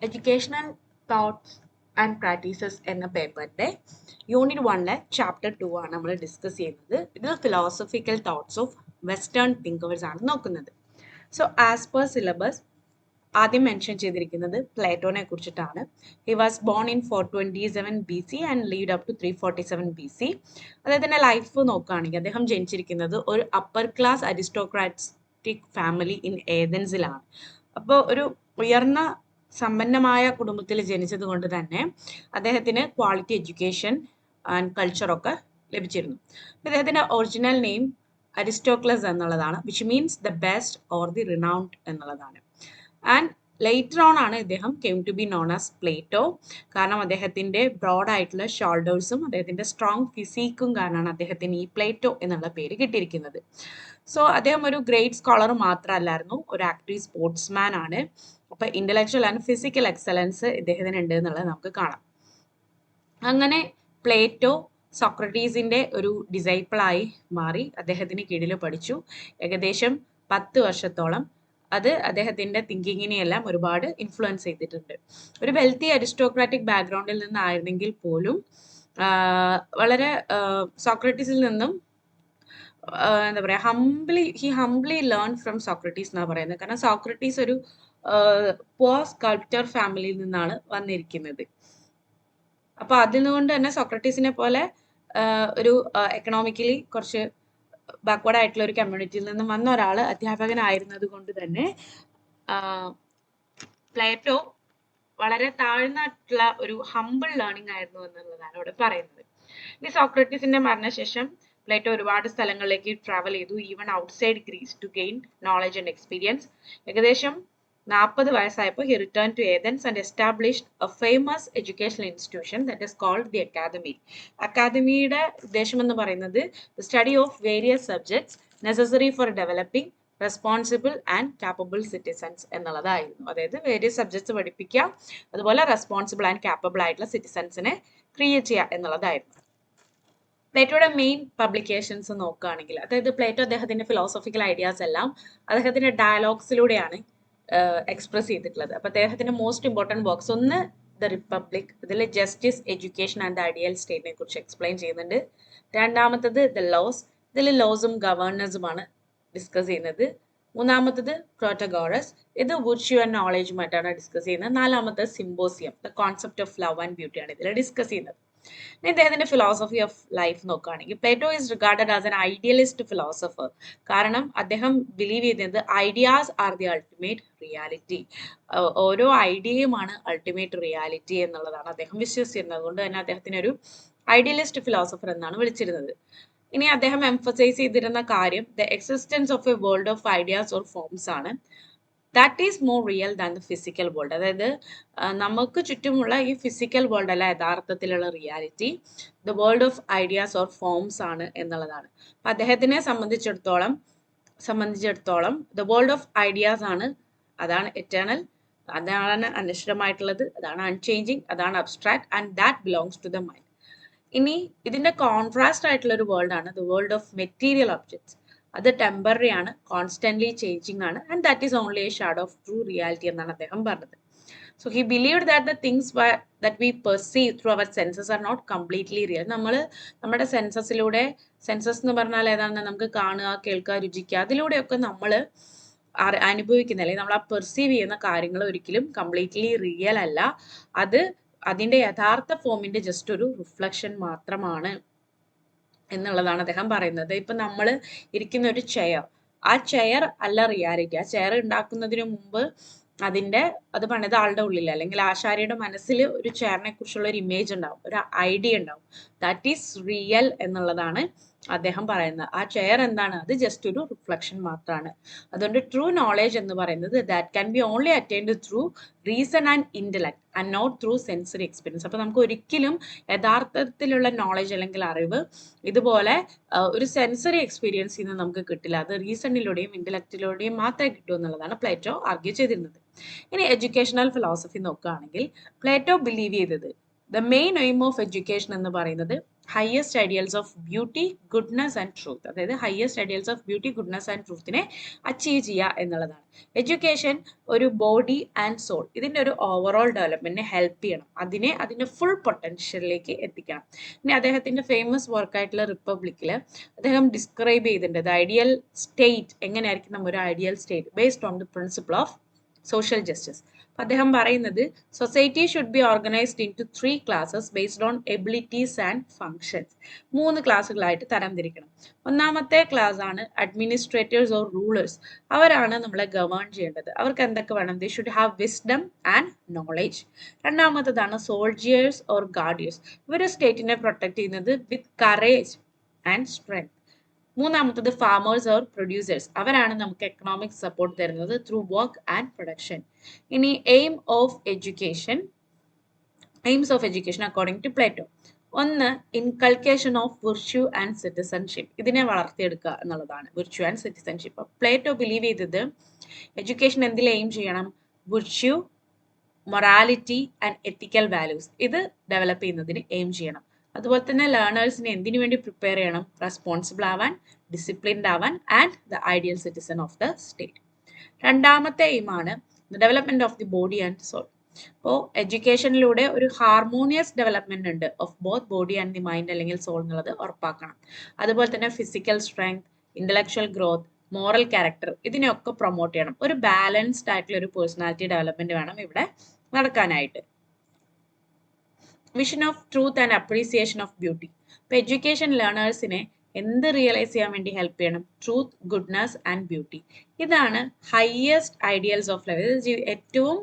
Educational thoughts and practices എന്ന പേപ്പറിന്റെ unit 1 chapter 2 ആണ് നമ്മൾ ഡിസ്കസ് ചെയ്യുന്നത്. ഇത് philosophical thoughts of western thinkers ആണ് നോക്കുന്നത്. സോ ആസ് പെർ സിലബസ് ആദ്യം മെൻഷൻ ചെയ്തിരിക്കുന്നത് പ്ലേറ്റോനെ കുറിച്ചിട്ടാണ്. He was born in 427 BC and lead up to 347 BC. അദ്ദേഹത്തിന്റെ ലൈഫ് നോക്കുകയാണെങ്കിൽ അദ്ദേഹം ജനിച്ചിരിക്കുന്നത് ഒരു upper class aristocratic family in ഏതൻസിലാണ്. അപ്പോൾ ഒരു ഉയർന്ന സമ്പന്നമായ കുടുംബത്തിൽ ജനിച്ചത് കൊണ്ട് തന്നെ അദ്ദേഹത്തിന് ക്വാളിറ്റി എഡ്യൂക്കേഷൻ ആൻഡ് കൾച്ചറൊക്കെ ലഭിച്ചിരുന്നു. അദ്ദേഹത്തിന്റെ ഒറിജിനൽ നെയിം അരിസ്റ്റോക്ലസ് എന്നുള്ളതാണ്, which means the best or the renowned എന്നുള്ളതാണ്. ആൻഡ് ലേറ്റർ ഓൺ ആണ് ഇദ്ദേഹം came to be known as Plato. കാരണം അദ്ദേഹത്തിന്റെ ബ്രോഡ് ആയിട്ടുള്ള ഷോൾഡേഴ്സും അദ്ദേഹത്തിന്റെ സ്ട്രോങ് ഫിസിക്കും കാരണമാണ് അദ്ദേഹത്തിന് ഈ പ്ലേറ്റോ എന്നുള്ള പേര് കിട്ടിയിരിക്കുന്നത്. സോ അദ്ദേഹം ഒരു ഗ്രേറ്റ് സ്കോളർ മാത്രമല്ലായിരുന്നു, ഒരു ആക്റ്റീവ് സ്പോർട്സ്മാൻ ആണ്. അപ്പൊ ഇന്റലക്ച്വൽ ആൻഡ് ഫിസിക്കൽ എക്സലൻസ് ഇദ്ദേഹത്തിന് ഉണ്ട് എന്നുള്ളത് നമുക്ക് കാണാം. അങ്ങനെ പ്ലേറ്റോ സോക്രട്ടീസിന്റെ ഒരു ഡിസൈപ്പിളായി മാറി അദ്ദേഹത്തിന് കീഴിൽ പഠിച്ചു ഏകദേശം 10 വർഷത്തോളം. അത് അദ്ദേഹത്തിന്റെ തിങ്കിങ്ങിനെയെല്ലാം ഒരുപാട് ഇൻഫ്ലുവൻസ് ചെയ്തിട്ടുണ്ട്. ഒരു വെൽത്തി അരിസ്റ്റോക്രാറ്റിക് ബാക്ക്ഗ്രൗണ്ടിൽ നിന്നായിരുന്നെങ്കിൽ പോലും വളരെ സോക്രട്ടീസിൽ നിന്നും എന്താ പറയാ ഹംബ്ലി ലേൺ ഫ്രം സോക്രട്ടീസ് എന്നാണ് പറയുന്നത്. കാരണം സോക്രട്ടീസ് ഒരു പുവർ സ്കൾപ്റ്റർ ഫാമിലിയിൽ നിന്നാണ് വന്നിരിക്കുന്നത്. അപ്പൊ അതിനുകൊണ്ട് തന്നെ സോക്രട്ടീസിനെ പോലെ ഒരു എക്കണോമിക്കലി കുറച്ച് ബാക്ക്വേർഡ് ആയിട്ടുള്ള ഒരു കമ്മ്യൂണിറ്റിയിൽ നിന്നും വന്ന ഒരാൾ അധ്യാപകനായിരുന്നത് കൊണ്ട് തന്നെ പ്ലേറ്റോ വളരെ താഴ്ന്നിട്ടുള്ള ഒരു ഹംബിൾ ലേണിംഗ് ആയിരുന്നു എന്നുള്ളതാണ് ഇവിടെ പറയുന്നത്. ഇനി സോക്രട്ടീസിന്റെ മരണശേഷം പ്ലേറ്റോ ഒരുപാട് സ്ഥലങ്ങളിലേക്ക് ട്രാവൽ ചെയ്തു, even outside Greece to gain knowledge and experience. ഏകദേശം 40 വയസ്സായപ്പോൾ he return to Athens and established a famous educational institution that is called the academy. അക്കാദമിയുടെ ഉദ്ദേശം എന്ന് പറയുന്നത് the study of various subjects necessary for developing responsible and capable citizens എന്നുള്ളതായിരുന്നു. അതായത് various subjects പഠിപ്പിക്കുക, അതുപോലെ റെസ്പോൺസിബിൾ ആൻഡ് കാപ്പബിൾ ആയിട്ടുള്ള സിറ്റിസൺസിനെ create ചെയ്യുക എന്നുള്ളതായിരുന്നു. പ്ലേറ്റോയുടെ മെയിൻ പബ്ലിക്കേഷൻസ് നോക്കുകയാണെങ്കിൽ, അതായത് പ്ലേറ്റോ അദ്ദേഹത്തിന്റെ ഫിലോസഫിക്കൽ ഐഡിയാസ് എല്ലാം അദ്ദേഹത്തിന്റെ ഡയലോഗ്സിലൂടെയാണ് എക്സ്പ്രസ് ചെയ്തിട്ടുള്ളത്. അപ്പൊ അദ്ദേഹത്തിന്റെ മോസ്റ്റ് ഇമ്പോർട്ടൻറ്റ് വർക്ക്സ് ഒന്ന് ദ റിപ്പബ്ലിക്, ഇതിൽ justice, education and the ideal സ്റ്റേറ്റിനെ കുറിച്ച് എക്സ്പ്ലെയിൻ ചെയ്യുന്നുണ്ട്. രണ്ടാമത്തത് ദ ലോസ്, ഇതിൽ ലോസും ഗവർണൻസുമാണ് ഡിസ്കസ് ചെയ്യുന്നത്. മൂന്നാമത്തത് പ്രോട്ടഗോറസ്, ഇത് വിർച്യു ആൻഡ് നോളജുമായിട്ടാണ് ഡിസ്കസ് ചെയ്യുന്നത്. നാലാമത്തത് symposium, the concept of love and beauty ആണ് ഇതിൽ ഡിസ്കസ് ചെയ്യുന്നത്. ഇദ്ദേഹത്തിന്റെ ഫിലോസഫി ഓഫ് ലൈഫ് നോക്കുകയാണെങ്കിൽ, Plato is regarded as an idealist philosopher. കാരണം അദ്ദേഹം ബിലീവ് ചെയ്യുന്നത് ideas are the ultimate reality, ഓരോ ഐഡിയയുമാണ് അൾട്ടിമേറ്റ് റിയാലിറ്റി എന്നുള്ളതാണ് അദ്ദേഹം വിശ്വസിച്ചിരുന്നത്. അതുകൊണ്ട് തന്നെ അദ്ദേഹത്തിന് ഒരു ഐഡിയലിസ്റ്റ് ഫിലോസഫർ എന്നാണ് വിളിച്ചിരുന്നത്. ഇനി അദ്ദേഹം എംഫസൈസ് ചെയ്തിരുന്ന കാര്യം the existence of a world of ideas or forms ആണ്. That is more real than the physical world. അതായത് നമുക്ക് ചുറ്റുമുള്ള ഈ ഫിസിക്കൽ വേൾഡ് അല്ല യഥാർത്ഥത്തിലുള്ള reality, the world of ideas or forms ആണ് എന്നുള്ളതാണ്. അപ്പൊ അദ്ദേഹത്തിനെ സംബന്ധിച്ചിടത്തോളം ദ വേൾഡ് ഓഫ് ഐഡിയാസ് ആണ്, അതാണ് എറ്റേണൽ, അതാണ് അനശ്വരമായിട്ടുള്ളത്, അതാണ് അൺചേഞ്ചിങ്, അതാണ് abstract and that belongs to the mind. ഇനി ഇതിന്റെ കോൺട്രാസ്റ്റ് ആയിട്ടുള്ള ഒരു വേൾഡ് ആണ് the world of material objects. അത് ടെമ്പററി ആണ്, കോൺസ്റ്റന്റ്ലി ചേഞ്ചിങ് ആണ്, and that is only a shadow of true reality എന്നാണ് അദ്ദേഹം പറഞ്ഞത്. So he believed that the things that we perceive through our senses are not completely real. നമ്മുടെ സെൻസസിലൂടെ, census എന്ന് പറഞ്ഞാൽ ഏതാണ്, നമുക്ക് കാണുക, കേൾക്കുക, രുചിക്കുക, അതിലൂടെയൊക്കെ നമ്മൾ അനുഭവിക്കുന്ന അല്ലെങ്കിൽ നമ്മൾ ആ പെർസീവ് ചെയ്യുന്ന കാര്യങ്ങൾ ഒരിക്കലും കംപ്ലീറ്റ്ലി റിയൽ അല്ല. അത് അതിന്റെ യഥാർത്ഥ ഫോമിന്റെ ജസ്റ്റ് ഒരു റിഫ്ലക്ഷൻ മാത്രമാണ് എന്നുള്ളതാണ് അദ്ദേഹം പറയുന്നത്. ഇപ്പൊ നമ്മൾ ഇരിക്കുന്ന ഒരു ചെയർ, ആ ചെയർ അല്ല റിയാലിറ്റി. ആ ചെയർ ഉണ്ടാക്കുന്നതിന് മുമ്പ് അത് പണിത ആളുടെ ഉള്ളിൽ അല്ലെങ്കിൽ ആശാരിയുടെ മനസ്സിൽ ഒരു ചെയറിനെ കുറിച്ചുള്ള ഒരു ഇമേജ് ഉണ്ടാവും, ഒരു ഐഡിയ ഉണ്ടാവും. ദാറ്റ് ഈസ് റിയൽ എന്നുള്ളതാണ് അദ്ദേഹം പറയുന്നത്. ആ ചെയർ എന്താണ്, അത് ജസ്റ്റ് ഒരു റിഫ്ലക്ഷൻ മാത്രമാണ്. അതുകൊണ്ട് ട്രൂ നോളേജ് എന്ന് പറയുന്നത് that can be only attained through reason and intellect and not through sensory experience. അപ്പൊ നമുക്ക് ഒരിക്കലും യഥാർത്ഥത്തിലുള്ള നോളേജ് അല്ലെങ്കിൽ അറിവ് ഇതുപോലെ ഒരു സെൻസറി എക്സ്പീരിയൻസിൽ നിന്ന് നമുക്ക് കിട്ടില്ല. അത് റീസണിലൂടെയും ഇന്റലക്റ്റിലൂടെയും മാത്രമേ കിട്ടൂ എന്നുള്ളതാണ് പ്ലേറ്റോ ആർഗ്യൂ ചെയ്തിരുന്നത്. ഇനി എഡ്യൂക്കേഷണൽ ഫിലോസഫി നോക്കുകയാണെങ്കിൽ, പ്ലേറ്റോ ബിലീവ് ചെയ്തത് the main aim of education എന്ന് പറയുന്നത് highest ideals of beauty, goodness and truth. അതായത് highest ideals of beauty, goodness and ട്രൂത്തിനെ അച്ചീവ് ചെയ്യുക എന്നുള്ളതാണ്. എഡ്യൂക്കേഷൻ ഒരു ബോഡി ആൻഡ് സോൾ ഇതിൻ്റെ ഒരു ഓവറോൾ ഡെവലപ്മെന്റിനെ ഹെൽപ്പ് ചെയ്യണം, അതിൻ്റെ ഫുൾ പൊട്ടൻഷ്യലിലേക്ക് എത്തിക്കണം. ഇനി അദ്ദേഹത്തിൻ്റെ ഫേമസ് വർക്കായിട്ടുള്ള റിപ്പബ്ലിക്കിൽ അദ്ദേഹം ഡിസ്ക്രൈബ് ചെയ്തിട്ടുണ്ട് ദ ഐഡിയൽ സ്റ്റേറ്റ് എങ്ങനെയായിരിക്കും നമ്മുടെ ഒരു ideal state based on the principle of social justice. അദ്ദേഹം പറയുന്നത് society should be organised into 3 classes based on abilities and functions. 3 ക്ലാസ്സുകളായിട്ട് തരംതിരിക്കണം. ഒന്നാമത്തെ ക്ലാസ് ആണ് അഡ്മിനിസ്ട്രേറ്റേഴ്സ് ഓർ റൂളേഴ്സ്. അവരാണ് നമ്മളെ ഗവേൺ ചെയ്യേണ്ടത്. അവർക്ക് എന്തൊക്കെ വേണം? They should have wisdom and knowledge. രണ്ടാമത്തേതാണ് സോൾജിയേഴ്സ് ഓർ ഗാർഡിയേഴ്സ്. ഇവർ സ്റ്റേറ്റിനെ പ്രൊട്ടക്ട് ചെയ്യുന്നത് വിത്ത് കറേജ് ആൻഡ് സ്ട്രെങ്ത്. മൂന്നാമത്തത് ഫാമേഴ്സ് ഓർ പ്രൊഡ്യൂസേഴ്സ്. അവരാണ് നമുക്ക് എക്കണോമിക് സപ്പോർട്ട് തരുന്നത് ത്രൂ വർക്ക് ആൻഡ് പ്രൊഡക്ഷൻ. ഇനി aims of education according to Plato. ഒന്ന്, inculcation of virtue and citizenship. ഇതിനെ വളർത്തിയെടുക്കുക എന്നുള്ളതാണ് virtue and citizenship. Plato believe ചെയ്തത് എഡ്യൂക്കേഷൻ എന്തിൽ എയിം ചെയ്യണം? Virtue, morality and ethical values ഇത് ഡെവലപ്പ് ചെയ്യുന്നതിന് എയിം ചെയ്യണം. അതുപോലെ തന്നെ ലേണേഴ്സിനെ എന്തിനു വേണ്ടി പ്രിപ്പയർ ചെയ്യണം? റെസ്പോൺസിബിൾ ആവാൻ, ഡിസിപ്ലിൻഡ് ആവാൻ and the ideal citizen of the state. രണ്ടാമത്തെ എയിമാണ് development of the body and soul. അപ്പോൾ എഡ്യൂക്കേഷനിലൂടെ ഒരു ഹാർമോണിയസ് ഡെവലപ്മെന്റ് ഉണ്ട് of both body and the mind അല്ലെങ്കിൽ സോൾ എന്നുള്ളത് ഉറപ്പാക്കണം. അതുപോലെ തന്നെ physical strength, intellectual growth, moral character ഇതിനെയൊക്കെ പ്രൊമോട്ട് ചെയ്യണം. ഒരു ബാലൻസ്ഡ് ആയിട്ടുള്ള ഒരു പേഴ്സണാലിറ്റി ഡെവലപ്മെന്റ് വേണം ഇവിടെ നടക്കാനായിട്ട്. Vision of truth and appreciation of beauty. ഇപ്പൊ എഡ്യൂക്കേഷൻ ലേണേഴ്സിനെ എന്ത് റിയലൈസ് ചെയ്യാൻ വേണ്ടി ഹെൽപ്പ് ചെയ്യണം? Truth, goodness and beauty. ഇതാണ് ഹയസ്റ്റ് ഐഡിയൽസ് ഓഫ് ലെവൽ. ഏറ്റവും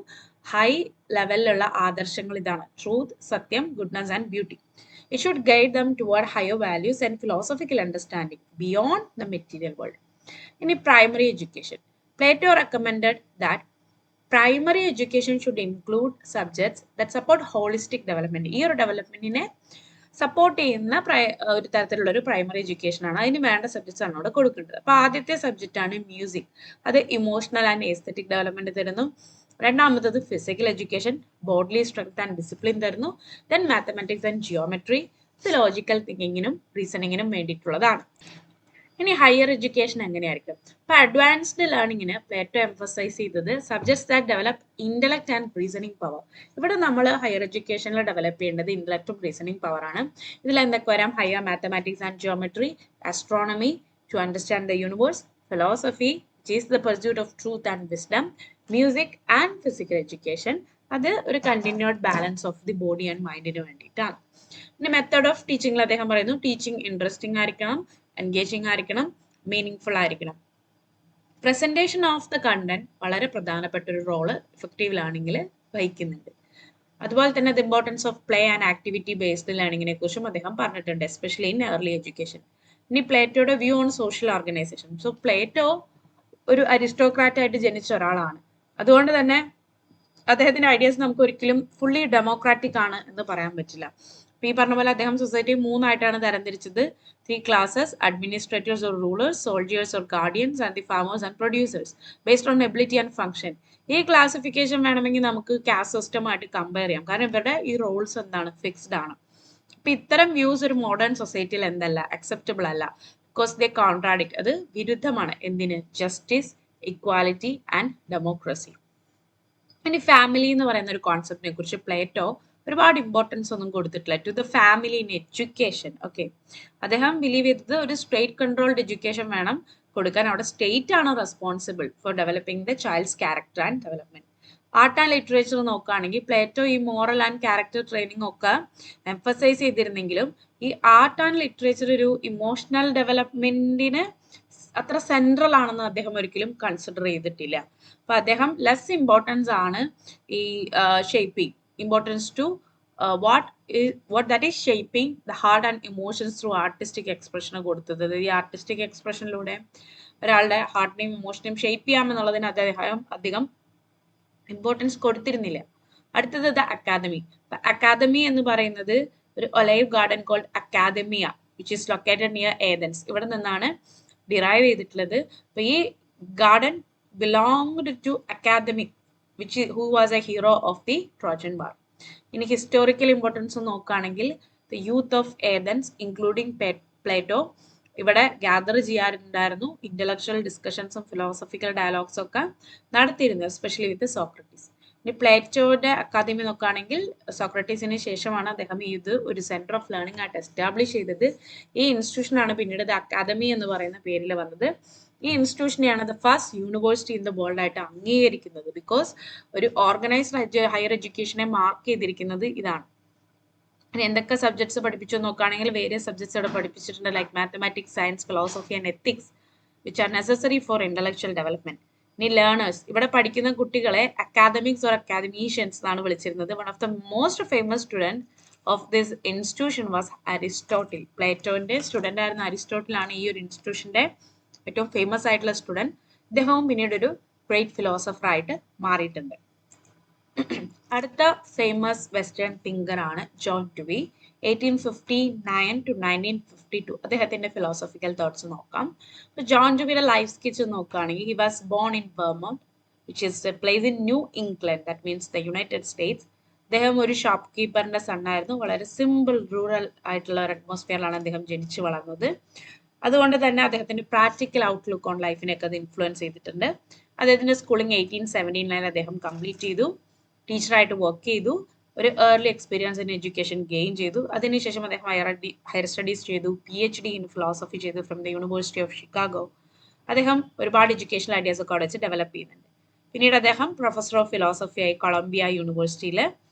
ഹൈ ലെവലിലുള്ള ആദർശങ്ങൾ ഇതാണ്: ട്രൂത്ത്, സത്യം, goodness and beauty. It should guide them toward higher values and philosophical understanding beyond the material world. ഇനി primary education. Plato recommended that primary education should include subjects that support holistic development. ഈ ഒരു ഡെവലപ്മെന്റിനെ support ചെയ്യുന്ന ഒരു തരത്തിലുള്ള ഒരു primary education ആണ്. അതിന് വേണ്ട സബ്ജക്ട്സ് ആണ് അവിടെ കൊടുക്കേണ്ടത്. അപ്പൊ ആദ്യത്തെ സബ്ജക്റ്റ് ആണ് മ്യൂസിക്. അത് ഇമോഷണൽ ആൻഡ് എസ്തെറ്റിക് ഡെവലപ്മെന്റ് തരുന്നു. രണ്ടാമത്തത് physical education, bodily strength and discipline തരുന്നു. ദെൻ മാത്തമാറ്റിക്സ് ആൻഡ് ജിയോമെട്രി, ഇത് ലോജിക്കൽ തിങ്കിങ്ങിനും റീസണിങ്ങിനും വേണ്ടിയിട്ടുള്ളതാണ്. ഇനി ഹയർ എഡ്യൂക്കേഷൻ എങ്ങനെയായിരിക്കും? ഇപ്പൊ അഡ്വാൻസ്ഡ് ലേണിംഗിന് പ്ലേറ്റോ എംഫസൈസ് ചെയ്തത് subjects that develop intellect and reasoning power. ഇവിടെ നമ്മൾ ഹയർ എഡ്യൂക്കേഷനിൽ ഡെവലപ്പ് ചെയ്യേണ്ടത് ഇന്റലക്റ്റും റീസണിങ് പവർ ആണ്. ഇതിൽ എന്തൊക്കെ വരാം? Higher mathematics and geometry, astronomy to understand the universe, philosophy which is the pursuit of truth and wisdom, music and physical education. അത് ഒരു continued balance of the body and മൈൻഡിന് വേണ്ടിയിട്ടാണ്. പിന്നെ മെത്തേഡ് ഓഫ് ടീച്ചിങ്ങിൽ അദ്ദേഹം പറയുന്നു ടീച്ചിങ് ഇൻട്രസ്റ്റിംഗ് ആയിരിക്കണം, engaging ആയിരിക്കണം, മീനിങ് ആയിരിക്കണം. പ്രസന്റേഷൻ ഓഫ് ദ കണ്ടന്റ് വളരെ പ്രധാനപ്പെട്ട ഒരു റോള് എഫക്റ്റീവ് ലേണിംഗിൽ വഹിക്കുന്നുണ്ട്. അതുപോലെ തന്നെ the importance of play and activity based ലേണിംഗിനെ കുറിച്ചും അദ്ദേഹം പറഞ്ഞിട്ടുണ്ട്, എസ്പെഷ്യലി ഇൻ ഏർലി എഡ്യൂക്കേഷൻ. ഇനി പ്ലേറ്റോയുടെ view on social organisation. So Plato ഒരു അരിസ്റ്റോക്രാറ്റ് ആയിട്ട് ജനിച്ച ഒരാളാണ്. അതുകൊണ്ട് തന്നെ അദ്ദേഹത്തിന്റെ ഐഡിയാസ് നമുക്ക് ഒരിക്കലും ഫുള്ളി ഡെമോക്രാറ്റിക് ആണ് എന്ന് പറയാൻ പറ്റില്ല. അപ്പൊ ഈ പറഞ്ഞ പോലെ അദ്ദേഹം സൊസൈറ്റി 3 ആയിട്ടാണ് തരംതിരിച്ചത്: 3 classes, administrators or rulers, soldiers or guardians and the farmers and producers based on ability and function. ഈ ക്ലാസിഫിക്കേഷൻ വേണമെങ്കിൽ നമുക്ക് കാസ്റ്റ് സിസ്റ്റമായിട്ട് കമ്പയർ ചെയ്യാം, കാരണം ഇവരുടെ ഈ റോൾസ് എന്താണ്? ഫിക്സ്ഡ് ആണ്. അപ്പൊ ഇത്തരം വ്യൂസ് ഒരു മോഡേൺ സൊസൈറ്റിയിൽ എന്തല്ല? അക്സെപ്റ്റബിൾ അല്ല. Because they contradict. അത് വിരുദ്ധമാണ് എന്തിന്? Justice, equality and democracy. ഇനി ഫാമിലി എന്ന് പറയുന്ന ഒരു കോൺസെപ്റ്റിനെ കുറിച്ച് പ്ലേറ്റോ ഒരുപാട് ഇമ്പോർട്ടൻസ് ഒന്നും കൊടുത്തിട്ടില്ല. To the family in education. Okay, അദ്ദേഹം ബിലീവ് ചെയ്തത് ഒരു സ്റ്റേറ്റ് കൺട്രോൾഡ് എഡ്യൂക്കേഷൻ വേണം കൊടുക്കാൻ. അവിടെ സ്റ്റേറ്റ് ആണ് responsible for developing the child's character and development. Art and literature നോക്കുകയാണെങ്കിൽ പ്ലേറ്റോ ഈ മോറൽ ആൻഡ് ക്യാരക്ടർ ട്രെയിനിങ് ഒക്കെ എംഫസൈസ് ചെയ്തിരുന്നെങ്കിലും ഈ ആർട്ട് ആൻഡ് ലിറ്ററേച്ചർ ഒരു ഇമോഷണൽ ഡെവലപ്മെന്റിന് അത്ര സെൻട്രൽ ആണെന്ന് അദ്ദേഹം ഒരിക്കലും കൺസിഡർ ചെയ്തിട്ടില്ല. അപ്പൊ അദ്ദേഹം ലെസ് ഇമ്പോർട്ടൻസ് ആണ് ഈ shaping, importance to what that is shaping the heart and emotions through artistic expression കൊടുത്തത്. ഈ ആർട്ടിസ്റ്റിക് എക്സ്പ്രഷനിലൂടെ ഒരാളുടെ ഹാർട്ടിനെയും ഇമോഷനെയും ഷേപ്പ് ചെയ്യാമെന്നുള്ളതിന് അദ്ദേഹം അധികം ഇമ്പോർട്ടൻസ് കൊടുത്തിരുന്നില്ല. അടുത്തത് ദ അക്കാദമി. അക്കാദമി എന്ന് പറയുന്നത് ഒരു olive garden called academia which is located near Athens, ഇവിടെ നിന്നാണ് ഡിറൈവ് ചെയ്തിട്ടുള്ളത്. അപ്പൊ ഈ garden belonged to academic who was a hero of the Trojan War. ഇനി ഹിസ്റ്റോറിക്കൽ ഇമ്പോർട്ടൻസ് നോക്കുകയാണെങ്കിൽ the youth of Athens including Plato ഇവിടെ ഗ്യാദർ ചെയ്യാറുണ്ടായിരുന്നു. Intellectual ഡിസ്കഷൻസും philosophical ഡയലോഗ്സും ഒക്കെ നടത്തിയിരുന്നു, എസ്പെഷ്യലി വിത്ത് സോക്രട്ടീസ്. ഇനി പ്ലേറ്റോയുടെ അക്കാദമി നോക്കുകയാണെങ്കിൽ സോക്രട്ടീസിന് ശേഷമാണ് അദ്ദേഹം ഇത് ഒരു സെന്റർ ഓഫ് ലേണിംഗ് ആയിട്ട് എസ്റ്റാബ്ലിഷ് ചെയ്തത്. ഈ ഇൻസ്റ്റിറ്റ്യൂഷനാണ് പിന്നീട് ദ അക്കാദമി എന്ന് പറയുന്ന പേരിൽ വന്നത്. ഈ ഇൻസ്റ്റിറ്റ്യൂഷനെയാണ് the first university in the world ആയിട്ട് അംഗീകരിക്കുന്നത്. ബിക്കോസ് ഒരു ഓർഗനൈസ്ഡ് ഹയർ എഡ്യൂക്കേഷനെ മാർക്ക് ചെയ്തിരിക്കുന്നത് ഇതാണ്. ഇനി എന്തൊക്കെ സബ്ജക്ട്സ് പഠിപ്പിച്ചു നോക്കുകയാണെങ്കിൽ വേരിയസ് സബ്ജക്ട്സ് ഇവിടെ പഠിപ്പിച്ചിട്ടുണ്ട്, like mathematics, science, philosophy and ethics which are necessary for intellectual development. ഇനി ലേണേഴ്സ്, ഇവിടെ പഠിക്കുന്ന കുട്ടികളെ അക്കാദമിക്സ് ഓർ അക്കാദമീഷ്യൻസ് എന്നാണ് വിളിച്ചിരുന്നത്. One of the most famous student of this institution was Aristotle. പ്ലേറ്റോന്റെ സ്റ്റുഡന്റ് ആയിരുന്ന അരിസ്റ്റോട്ടിലാണ് ഈ ഒരു ഇൻസ്റ്റിറ്റ്യൂഷന്റെ ഏറ്റവും ഫേമസ് ആയിട്ടുള്ള സ്റ്റുഡന്റ്. ഇദ്ദേഹവും പിന്നീട് ഒരു ഗ്രേറ്റ് ഫിലോസഫർ ആയിട്ട് മാറിയിട്ടുണ്ട്. അടുത്ത ഫേമസ് വെസ്റ്റേൺ തിങ്കർ ആണ് ജോൺ ഡ്യൂയി. 1859 to 1952 അദ്ദേഹത്തിന്റെ ഫിലോസഫിക്കൽ തോട്ട്സ് നോക്കാം. ജോൺ ഡ്യൂയിയുടെ ലൈഫ് സ്കെച്ച് നോക്കുകയാണെങ്കിൽ he was born in Vermont which is A place in new England, that means the United States. അദ്ദേഹം ഒരു ഷോപ്പ് കീപ്പറിന്റെ സണ്ണായിരുന്നു. വളരെ സിമ്പിൾ റൂറൽ ആയിട്ടുള്ള ഒരു അറ്റ്മോസ്ഫിയറിലാണ് അദ്ദേഹം ജനിച്ചു വളർന്നത്. അതുകൊണ്ട് തന്നെ അദ്ദേഹത്തിന്റെ പ്രാക്ടിക്കൽ ഔട്ട്ലുക്ക് ഓൺ ലൈഫിനെയൊക്കെ അത് ഇൻഫ്ലുവൻസ് ചെയ്തിട്ടുണ്ട്. അദ്ദേഹത്തിന്റെ സ്കൂളിംഗ് 1879 അദ്ദേഹം കംപ്ലീറ്റ് ചെയ്തു. ടീച്ചറായിട്ട് വർക്ക് ചെയ്തു. ഒരു early experience in education gain ചെയ്തു. അതിനുശേഷം അദ്ദേഹം ഹയർ സ്റ്റഡീസ് ചെയ്തു. PhD ഇൻ ഫിലോസഫി ചെയ്തു from the university of Chicago. അദ്ദേഹം ഒരുപാട് എഡ്യൂക്കേഷണൽ ഐഡിയാസ് ഒക്കെ അവിടെ വെച്ച് ഡെവലപ്പ് ചെയ്യുന്നുണ്ട്. പിന്നീട് അദ്ദേഹം പ്രൊഫസർ ഓഫ് ഫിലോസഫി ആയി കൊളംബിയ യൂണിവേഴ്സിറ്റിയിൽ.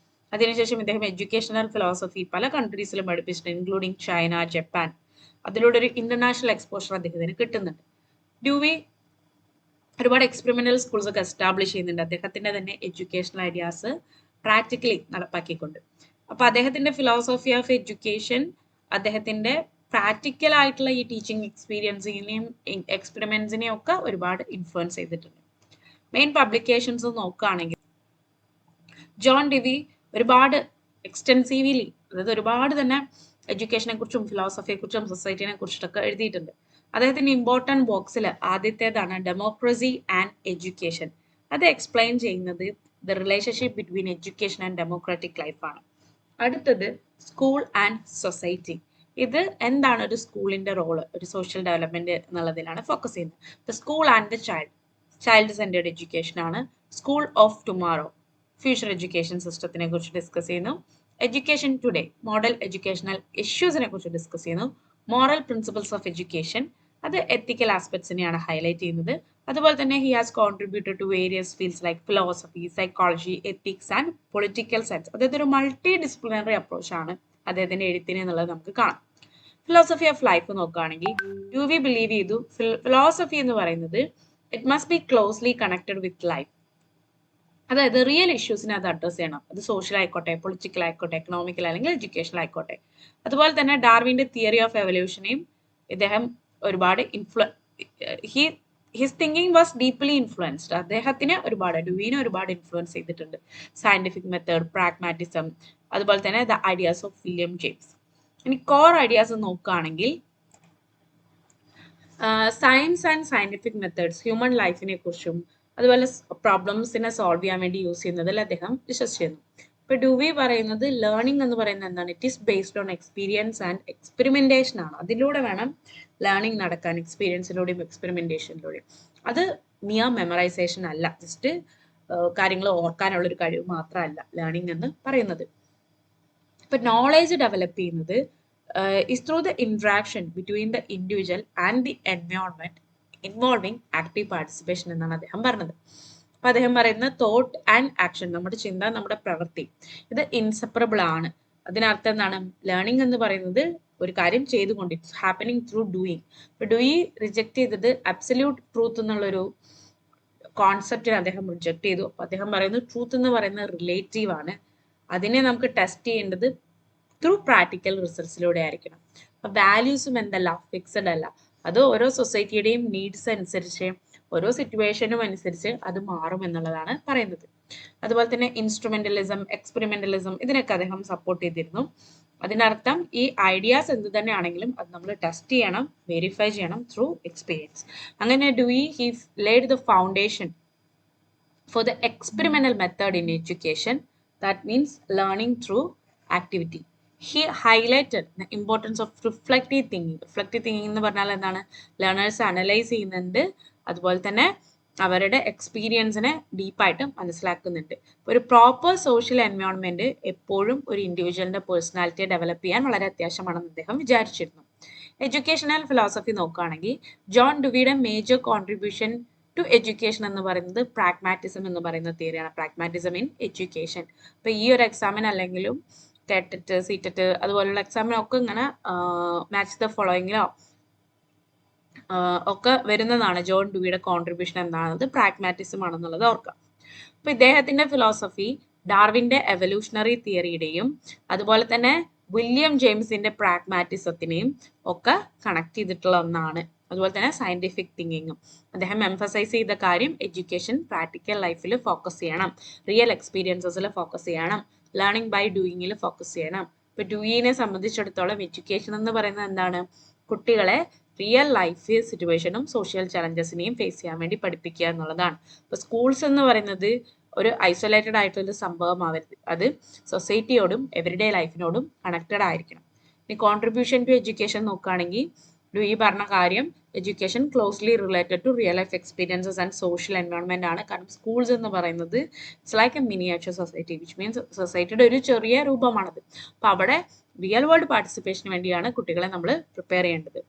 അതിനുശേഷം ഇദ്ദേഹം എഡ്യൂക്കേഷണൽ ഫിലോസഫി പല കൺട്രീസിലും പഠിപ്പിച്ചിട്ടുണ്ട്, ഇൻക്ലൂഡിങ് ചൈന, ജപ്പാൻ. അതിലൂടെ ഒരു ഇന്റർനാഷണൽ എക്സ്പോഷർ അദ്ദേഹത്തിന് കിട്ടുന്നുണ്ട്. ഡ്യൂയി ഒരുപാട് എക്സ്പെരിമെന്റൽ സ്കൂൾസ് ഒക്കെ എസ്റ്റാബ്ലിഷ് ചെയ്യുന്നുണ്ട്, അദ്ദേഹത്തിന്റെ തന്നെ എഡ്യൂക്കേഷണൽ ഐഡിയാസ് പ്രാക്ടിക്കലി നടപ്പാക്കിക്കൊണ്ട്. അപ്പൊ അദ്ദേഹത്തിന്റെ ഫിലോസഫി ഓഫ് എഡ്യൂക്കേഷൻ അദ്ദേഹത്തിന്റെ പ്രാക്ടിക്കൽ ആയിട്ടുള്ള ഈ ടീച്ചിങ് എക്സ്പീരിയൻസിനെയും എക്സ്പെരിമെന്റ്സിനെയും ഒക്കെ ഒരുപാട് ഇൻഫ്ലുവൻസ് ചെയ്തിട്ടുണ്ട്. മെയിൻ പബ്ലിക്കേഷൻസ് നോക്കുകയാണെങ്കിൽ ജോൺ ഡ്യൂയി ഒരുപാട് എക്സ്റ്റെൻസീവ്ലി, അതായത് ഒരുപാട് തന്നെ എഡ്യൂക്കേഷനെ കുറിച്ചും ഫിലോസഫിയെ കുറിച്ചും സൊസൈറ്റിനെ കുറിച്ചിട്ടൊക്കെ എഴുതിയിട്ടുണ്ട്. അദ്ദേഹത്തിന്റെ ഇമ്പോർട്ടൻറ്റ് ബോക്സിൽ ആദ്യത്തേതാണ് ഡെമോക്രസി ആൻഡ് എഡ്യൂക്കേഷൻ. അത് എക്സ്പ്ലെയിൻ ചെയ്യുന്നത് the relationship between education and democratic ലൈഫാണ്. അടുത്തത് സ്കൂൾ ആൻഡ് സൊസൈറ്റി. ഇത് എന്താണ് ഒരു സ്കൂളിന്റെ റോള് ഒരു സോഷ്യൽ ഡെവലപ്മെന്റ് എന്നുള്ളതിലാണ് ഫോക്കസ് ചെയ്യുന്നത്. The school and the child centred education ആണ്. School of tomorrow, future education സിസ്റ്റത്തിനെ കുറിച്ച് ഡിസ്കസ് ചെയ്യുന്നു. എഡ്യൂക്കേഷൻ ടുഡേ, മോഡൽ എഡ്യൂക്കേഷണൽ ഇഷ്യൂസിനെ കുറിച്ച് ഡിസ്കസ് ചെയ്യുന്നു. മോറൽ പ്രിൻസിപ്പിൾസ് ഓഫ് എഡ്യൂക്കേഷൻ, അത് എത്തിക്കൽ ആസ്പെക്ട്സിനെയാണ് ഹൈലൈറ്റ് ചെയ്യുന്നത്. അതുപോലെ തന്നെ he has contributed to various fields like philosophy, psychology, ethics and political science. അതായത് ഒരു മൾട്ടി ഡിസിപ്ലിനറി അപ്രോച്ചാണ് അദ്ദേഹത്തിന്റെ എഴുത്തിന് എന്നുള്ളത് നമുക്ക് കാണാം. ഫിലോസഫി ഓഫ് ലൈഫ് നോക്കുകയാണെങ്കിൽ ഡ്യൂയി ബിലീവ് ചെയ്തു ഫിലോസഫി എന്ന് പറയുന്നത് it must be closely connected with life. അതായത് റിയൽ ഇഷ്യൂസിനെ അത് അഡ്രസ് ചെയ്യണം. അത് സോഷ്യൽ ആയിക്കോട്ടെ, പൊളിറ്റിക്കൽ ആയിക്കോട്ടെ, എക്കണോമിക്കൽ അല്ലെങ്കിൽ എഡ്യൂക്കേഷണൽ ആയിക്കോട്ടെ. അതുപോലെ തന്നെ ഡാർവിന്റെ തിയറി ഓഫ് എവല്യൂഷനെയും ഇദ്ദേഹം ഒരുപാട് his thinking was deeply influenced. അദ്ദേഹത്തിന് ഒരുപാട് ഡ്യൂയിനെ ഒരുപാട് ഇൻഫ്ലുവൻസ് ചെയ്തിട്ടുണ്ട്. സയന്റിഫിക് മെത്തേഡ്, പ്രാഗ്മാറ്റിസം, അതുപോലെ തന്നെ the ideas of William James. ഇനി കോർ ഐഡിയാസ് നോക്കുകയാണെങ്കിൽ science and scientific methods human ലൈഫിനെ കുറിച്ചും അതുപോലെ പ്രോബ്ലംസിനെ സോൾവ് ചെയ്യാൻ വേണ്ടി യൂസ് ചെയ്യുന്നതിൽ അദ്ദേഹം വിശ്വസിച്ചിരുന്നു. ഇപ്പൊ ഡ്യൂയി പറയുന്നത് ലേണിംഗ് എന്ന് പറയുന്നത് എന്താണ്? It is based on experience and experimentation ആണ്. അതിലൂടെ വേണം ലേണിംഗ് നടക്കാൻ, എക്സ്പീരിയൻസിലൂടെയും എക്സ്പെരിമെന്റേഷനിലൂടെയും. അത് മിയർ മെമ്മറൈസേഷൻ അല്ല, ജസ്റ്റ് കാര്യങ്ങൾ ഓർക്കാനുള്ള ഒരു കഴിവ് മാത്രമല്ല ലേണിംഗ് എന്ന് പറയുന്നത്. ഇപ്പൊ നോളേജ് ഡെവലപ്പ് ചെയ്യുന്നത് is through the interaction between the individual and the environment involving active participation എന്നാണ് അദ്ദേഹം പറഞ്ഞത്. അപ്പൊ അദ്ദേഹം പറയുന്ന തോട്ട് ആൻഡ് ആക്ഷൻ, നമ്മുടെ ചിന്ത, നമ്മുടെ പ്രവൃത്തി, ഇത് ഇൻസെപ്പറബിൾ ആണ്. അതിനർത്ഥം എന്താണ്? ലേണിംഗ് എന്ന് പറയുന്നത് ഒരു കാര്യം ചെയ്തുകൊണ്ട്, ഇറ്റ്സ് ഹാപ്പനിങ് ത്രൂ ഡൂയിങ്. ഇപ്പൊ ഡ്യൂയി റിജക്ട് ചെയ്തത് അബ്സല്യൂട്ട് ട്രൂത്ത് എന്നുള്ളൊരു കോൺസെപ്റ്റിനെ അദ്ദേഹം റിജക്ട് ചെയ്തു. അപ്പൊ അദ്ദേഹം പറയുന്നത് ട്രൂത്ത് എന്ന് പറയുന്നത് റിലേറ്റീവ് ആണ്. അതിനെ നമുക്ക് ടെസ്റ്റ് ചെയ്യേണ്ടത് ത്രൂ പ്രാക്ടിക്കൽ റിസൾട്ട്സിലൂടെ ആയിരിക്കണം. അപ്പൊ വാല്യൂസും എന്തല്ല, ഫിക്സഡ് അല്ല. അത് ഓരോ സൊസൈറ്റിയുടെയും നീഡ്സ് അനുസരിച്ച്, ഓരോ സിറ്റുവേഷനും അനുസരിച്ച് അത് മാറും എന്നുള്ളതാണ് പറയുന്നത്. അതുപോലെ തന്നെ ഇൻസ്ട്രുമെന്റലിസം, എക്സ്പെരിമെന്റലിസം, ഇതിനൊക്കെ അദ്ദേഹം സപ്പോർട്ട് ചെയ്തിരുന്നു. അതിനർത്ഥം ഈ ഐഡിയാസ് എന്ത് തന്നെയാണെങ്കിലും അത് നമ്മൾ ടെസ്റ്റ് ചെയ്യണം, വെരിഫൈ ചെയ്യണം ത്രൂ എക്സ്പീരിയൻസ്. അങ്ങനെ Dewey he laid the foundation for the experimental method in education That means learning through activity. He highlighted the importance of reflective thinking. Reflective thinking എന്ന് പറഞ്ഞാൽ എന്താണ്? ലേണേഴ്സ് അനലൈസ് ചെയ്യുന്നുണ്ട്, അതുപോലെ തന്നെ അവരുടെ എക്സ്പീരിയൻസിനെ ഡീപ്പായിട്ട് മനസ്സിലാക്കുന്നുണ്ട്. ഒരു പ്രോപ്പർ സോഷ്യൽ എൻവയോൺമെന്റ് എപ്പോഴും ഒരു ഇൻഡിവിജ്വലിന്റെ പേഴ്സണാലിറ്റിയെ ഡെവലപ്പ് ചെയ്യാൻ വളരെ അത്യാവശ്യമാണെന്ന് അദ്ദേഹം വിചാരിച്ചിരുന്നു. എഡ്യൂക്കേഷണൽ ഫിലോസഫി നോക്കുകയാണെങ്കിൽ ജോൺ ഡുവിയുടെ മേജർ കോൺട്രിബ്യൂഷൻ ടു എഡ്യൂക്കേഷൻ എന്ന് പറയുന്നത് പ്രാഗ്മാറ്റിസം എന്ന് പറയുന്ന തിയറിയാണ്. Pragmatism in education. അപ്പോൾ ഈ ഒരു എക്സാമിന് അല്ലെങ്കിലും ടെറ്റ്, സീറ്ററ്റ് അതുപോലുള്ള എക്സാമിനൊക്കെ ഇങ്ങനെ മാച്ച് ദ ഫോളോയിങ്ങിലോ ഒക്കെ വരുന്നതാണ് ജോൺ ഡുവിയുടെ കോൺട്രിബ്യൂഷൻ എന്താണത് പ്രാഗ്മാറ്റിസം ആണെന്നുള്ളത് ഓർക്കാം. അപ്പൊ ഇദ്ദേഹത്തിന്റെ ഫിലോസഫി ഡാർവിന്റെ എവല്യൂഷണറി തിയറിയുടെയും അതുപോലെ തന്നെ വില്യം ജെയിംസിന്റെ പ്രാഗ്മാറ്റിസത്തിനെയും ഒക്കെ കണക്ട് ചെയ്തിട്ടുള്ള ഒന്നാണ്. അതുപോലെ തന്നെ സയന്റിഫിക് തിങ്കിങ്ങും. അദ്ദേഹം എംഫസൈസ് ചെയ്ത കാര്യം എഡ്യൂക്കേഷൻ പ്രാക്ടിക്കൽ ലൈഫിൽ ഫോക്കസ് ചെയ്യണം, റിയൽ എക്സ്പീരിയൻസസിൽ ഫോക്കസ് ചെയ്യണം, ലേണിംഗ് ബൈ ഡൂയിങ്ങിൽ ഫോക്കസ് ചെയ്യണം. ഇപ്പൊ ഡൂയിങ്ങിനെ സംബന്ധിച്ചിടത്തോളം എഡ്യൂക്കേഷൻ എന്ന് പറയുന്നത് എന്താണ്? കുട്ടികളെ റിയൽ ലൈഫ് സിറ്റുവേഷനും സോഷ്യൽ ചലഞ്ചസിനെയും ഫേസ് ചെയ്യാൻ വേണ്ടി പഠിപ്പിക്കുക എന്നുള്ളതാണ്. ഇപ്പൊ സ്കൂൾസ് എന്ന് പറയുന്നത് ഒരു ഐസൊലേറ്റഡ് ആയിട്ടുള്ള സംഭവം ആവരുത്, അത് സൊസൈറ്റിയോടും എവരിഡേ ലൈഫിനോടും കണക്റ്റഡ് ആയിരിക്കണം. ഇനി കോൺട്രിബ്യൂഷൻ ടു എഡ്യൂക്കേഷൻ നോക്കുകയാണെങ്കിൽ ഈ പറഞ്ഞ കാര്യം education closely related to real life experiences and social environment ആണ്. കാരണം സ്കൂൾസ് എന്ന് പറയുന്നത് it's like a miniature society, which means സൊസൈറ്റിയുടെ ഒരു ചെറിയ രൂപമാണത്. അപ്പൊ അവിടെ റിയൽ വേൾഡ് പാർട്ടിസിപ്പേഷന് വേണ്ടിയാണ് കുട്ടികളെ നമ്മൾ പ്രിപ്പയർ ചെയ്യേണ്ടത്.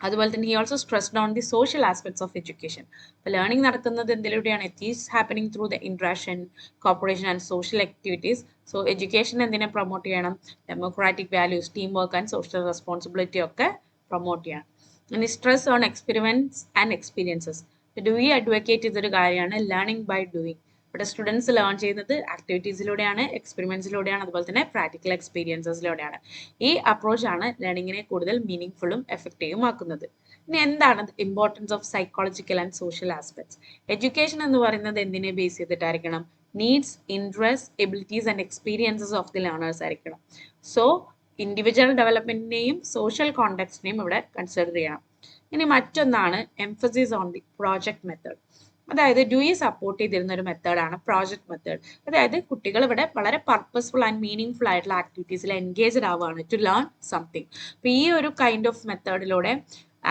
അതുപോലെ തന്നെ he also stressed on the social aspects of education. അപ്പോൾ ലേണിംഗ് നടക്കുന്നത് എന്തിലൂടെയാണ്? It is happening through the interaction, cooperation and social activities. So education എന്തിനെ പ്രൊമോട്ട് ചെയ്യണം? Democratic values, team work and social responsibility ഒക്കെ promote ചെയ്യണം. ഇനി stress on experiments and experiences. Dewey advocate ചെയ്തൊരു കാര്യമാണ് ലേണിംഗ് ബൈ ഡൂയിങ്. ഇവിടെ students learn ചെയ്യുന്നത് ആക്ടിവിറ്റീസിലൂടെയാണ്, എക്സ്പെരിമെന്റ്സിലൂടെയാണ്, അതുപോലെ തന്നെ പ്രാക്ടിക്കൽ എക്സ്പീരിയൻസസിലൂടെയാണ്. ഈ അപ്രോച്ചാണ് ലേണിങ്ങിനെ കൂടുതൽ മീനിങ് ഫുള്ളും എഫക്റ്റീവും ആക്കുന്നത്. ഇനി എന്താണ് importance of psychological and social aspects? Education എന്ന് പറയുന്നത് എന്തിനെ ബേസ് ചെയ്തിട്ടായിരിക്കണം? Needs, interest, abilities and experiences of the learners ആയിരിക്കണം. സോ ഇൻഡിവിജ്വൽ ഡെവലപ്മെന്റിനെയും സോഷ്യൽ കോണ്ടെക്സ്റ്റിനെയും ഇവിടെ കൺസിഡർ ചെയ്യണം. ഇനി മറ്റൊന്നാണ് emphasis on the project method. അതായത് ഡുയി സപ്പോർട്ട് ചെയ്തിരുന്ന ഒരു മെത്തേഡാണ് പ്രോജക്ട് മെത്തേഡ്. അതായത് കുട്ടികൾ ഇവിടെ വളരെ പർപ്പസ്ഫുൾ ആൻഡ് മീനിങ് ഫുൾ ആയിട്ടുള്ള ആക്ടിവിറ്റീസിൽ എൻഗേജ്ഡ് ആവുകയാണ് ടു ലേൺ സംതിങ്. അപ്പോൾ ഈ ഒരു കൈൻഡ് ഓഫ് മെത്തേഡിലൂടെ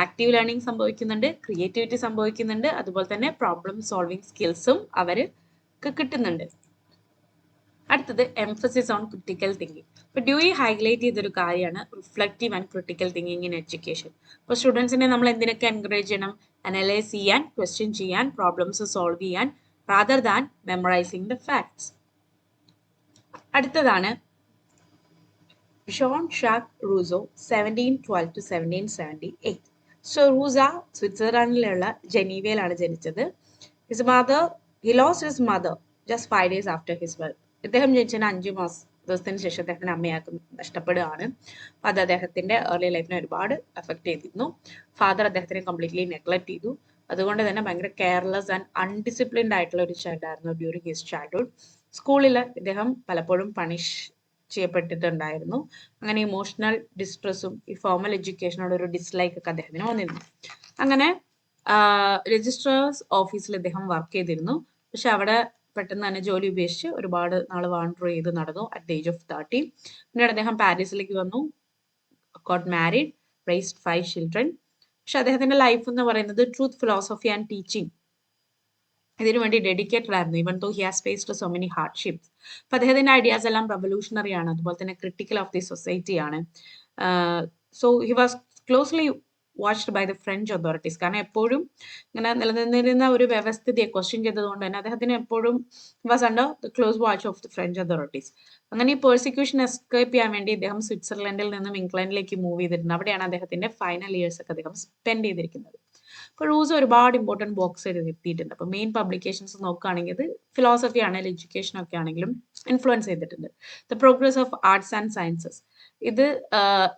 ആക്റ്റീവ് ലേണിംഗ് സംഭവിക്കുന്നുണ്ട്, ക്രിയേറ്റിവിറ്റി സംഭവിക്കുന്നുണ്ട്, അതുപോലെ തന്നെ പ്രോബ്ലം സോൾവിങ് സ്കിൽസും അവർക്ക് കിട്ടുന്നുണ്ട്. അടുത്തത് എംഫസിസ് ഓൺ ക്രിട്ടിക്കൽ തിങ്കിങ്. ഇപ്പോൾ ഡ്യൂയി ഹൈലൈറ്റ് ചെയ്തൊരു കാര്യമാണ് reflective and critical thinking in education. ഇപ്പോൾ സ്റ്റുഡൻസിനെ നമ്മൾ എന്തിനൊക്കെ എൻകറേജ് ചെയ്യണം? അനലൈസ് ചെയ്യാൻ, ക്വസ്റ്റ്യൻ ചെയ്യാൻ, പ്രോബ്ലംസ് സോൾവ് ചെയ്യാൻ, rather than memorising the facts. അടുത്തതാണ് Jean Jacques Rousseau 1712 to 1778. So Rousseau സ്വിറ്റ്സർലൻഡിലുള്ള ജനീവയിലാണ് ജനിച്ചത്. He lost his mother just 5 days after his birth. ഇദ്ദേഹം ജനിച്ചതിന് 5 ദിവസത്തിന് ശേഷം അദ്ദേഹത്തിന് അമ്മയാക്കി നഷ്ടപ്പെടുകയാണ്. അപ്പോൾ അത് അദ്ദേഹത്തിന്റെ ഏർലി ലൈഫിനെ ഒരുപാട് എഫക്ട് ചെയ്തിരുന്നു. ഫാദർ അദ്ദേഹത്തിനെ കംപ്ലീറ്റ്ലി നെഗ്ലക്ട് ചെയ്തു. അതുകൊണ്ട് തന്നെ ഭയങ്കര കെയർലെസ് ആൻഡ് അൺഡിസിപ്ലിൻഡ് ആയിട്ടുള്ള ഒരു ചൈൽഡ് ആയിരുന്നു ഡ്യൂറിങ് ഹിസ് ചൈൽഡ്ഹുഡ്. സ്കൂളിൽ ഇദ്ദേഹം പലപ്പോഴും പണിഷ് ചെയ്യപ്പെട്ടിട്ടുണ്ടായിരുന്നു. അങ്ങനെ ഇമോഷണൽ ഡിസ്ട്രെസ്സും ഈ ഫോർമൽ എഡ്യൂക്കേഷനോട് ഒരു ഡിസ്ലൈക്ക് ഒക്കെ അദ്ദേഹത്തിന് വന്നിരുന്നു. അങ്ങനെ രജിസ്ട്രാർസ് ഓഫീസിൽ അദ്ദേഹം വർക്ക് ചെയ്തിരുന്നു. പക്ഷെ അവിടെ പെട്ടെന്ന് തന്നെ ജോലി ഉപേക്ഷിച്ച് ഒരുപാട് നാൾ വാണ്ടർ ചെയ്ത് നടന്നു അറ്റ് ദ ഏജ് ഓഫ് 30. പിന്നീട് അദ്ദേഹം പാരീസിലേക്ക് വന്നു, ഗോട്ട് മാരീഡ്, റേസ്ഡ് 5 children. പക്ഷെ അദ്ദേഹത്തിന്റെ ലൈഫ് എന്ന് പറയുന്നത് ട്രൂത്ത്, ഫിലോസഫി ആൻഡ് ടീച്ചിങ് ഇതിനു വേണ്ടി ഡെഡിക്കേറ്റഡ് ആയിരുന്നു, even though he has faced so many hardships. അപ്പൊ അദ്ദേഹത്തിന്റെ ഐഡിയാസ് എല്ലാം റെവല്യൂഷണറി ആണ്, അതുപോലെ തന്നെ ക്രിട്ടിക്കൽ ഓഫ് ദി സൊസൈറ്റി ആണ്. So he was closely watched by the French authorities. കാരണം എപ്പോഴും ഇങ്ങനെ നിലനിന്നിരുന്ന ഒരു വ്യവസ്ഥിതിയെ ക്വസ്റ്റ്യൻ ചെയ്തതുകൊണ്ട് തന്നെ അദ്ദേഹത്തിന് എപ്പോഴും was under the close watch of the French authorities. അങ്ങനെ ഈ പെർസിക്യൂഷൻ എസ്കേപ്പ് ചെയ്യാൻ വേണ്ടി അദ്ദേഹം സ്വിറ്റ്സർലൻഡിൽ നിന്നും ഇംഗ്ലണ്ടിലേക്ക് മൂവ് ചെയ്തിട്ടുണ്ട്. അവിടെയാണ് അദ്ദേഹത്തിന്റെ ഫൈനൽ ഇയേഴ്സ് ഒക്കെ അദ്ദേഹം സ്പെൻഡ് ചെയ്തിരിക്കുന്നത്. അപ്പോൾ റൂസോ ഒരുപാട് ഇമ്പോർട്ടൻറ്റ് ബുക്സ് എഴുതിയിട്ടുണ്ട്. അപ്പോൾ മെയിൻ പബ്ലിക്കേഷൻസ് നോക്കുകയാണെങ്കിൽ ഇത് ഫിലോസഫി ആണെങ്കിലും എഡ്യൂക്കേഷൻ ഒക്കെ ആണെങ്കിലും ഇൻഫ്ലുവൻസ് ചെയ്തിട്ടുണ്ട്. The progress of arts and sciences, ഇത്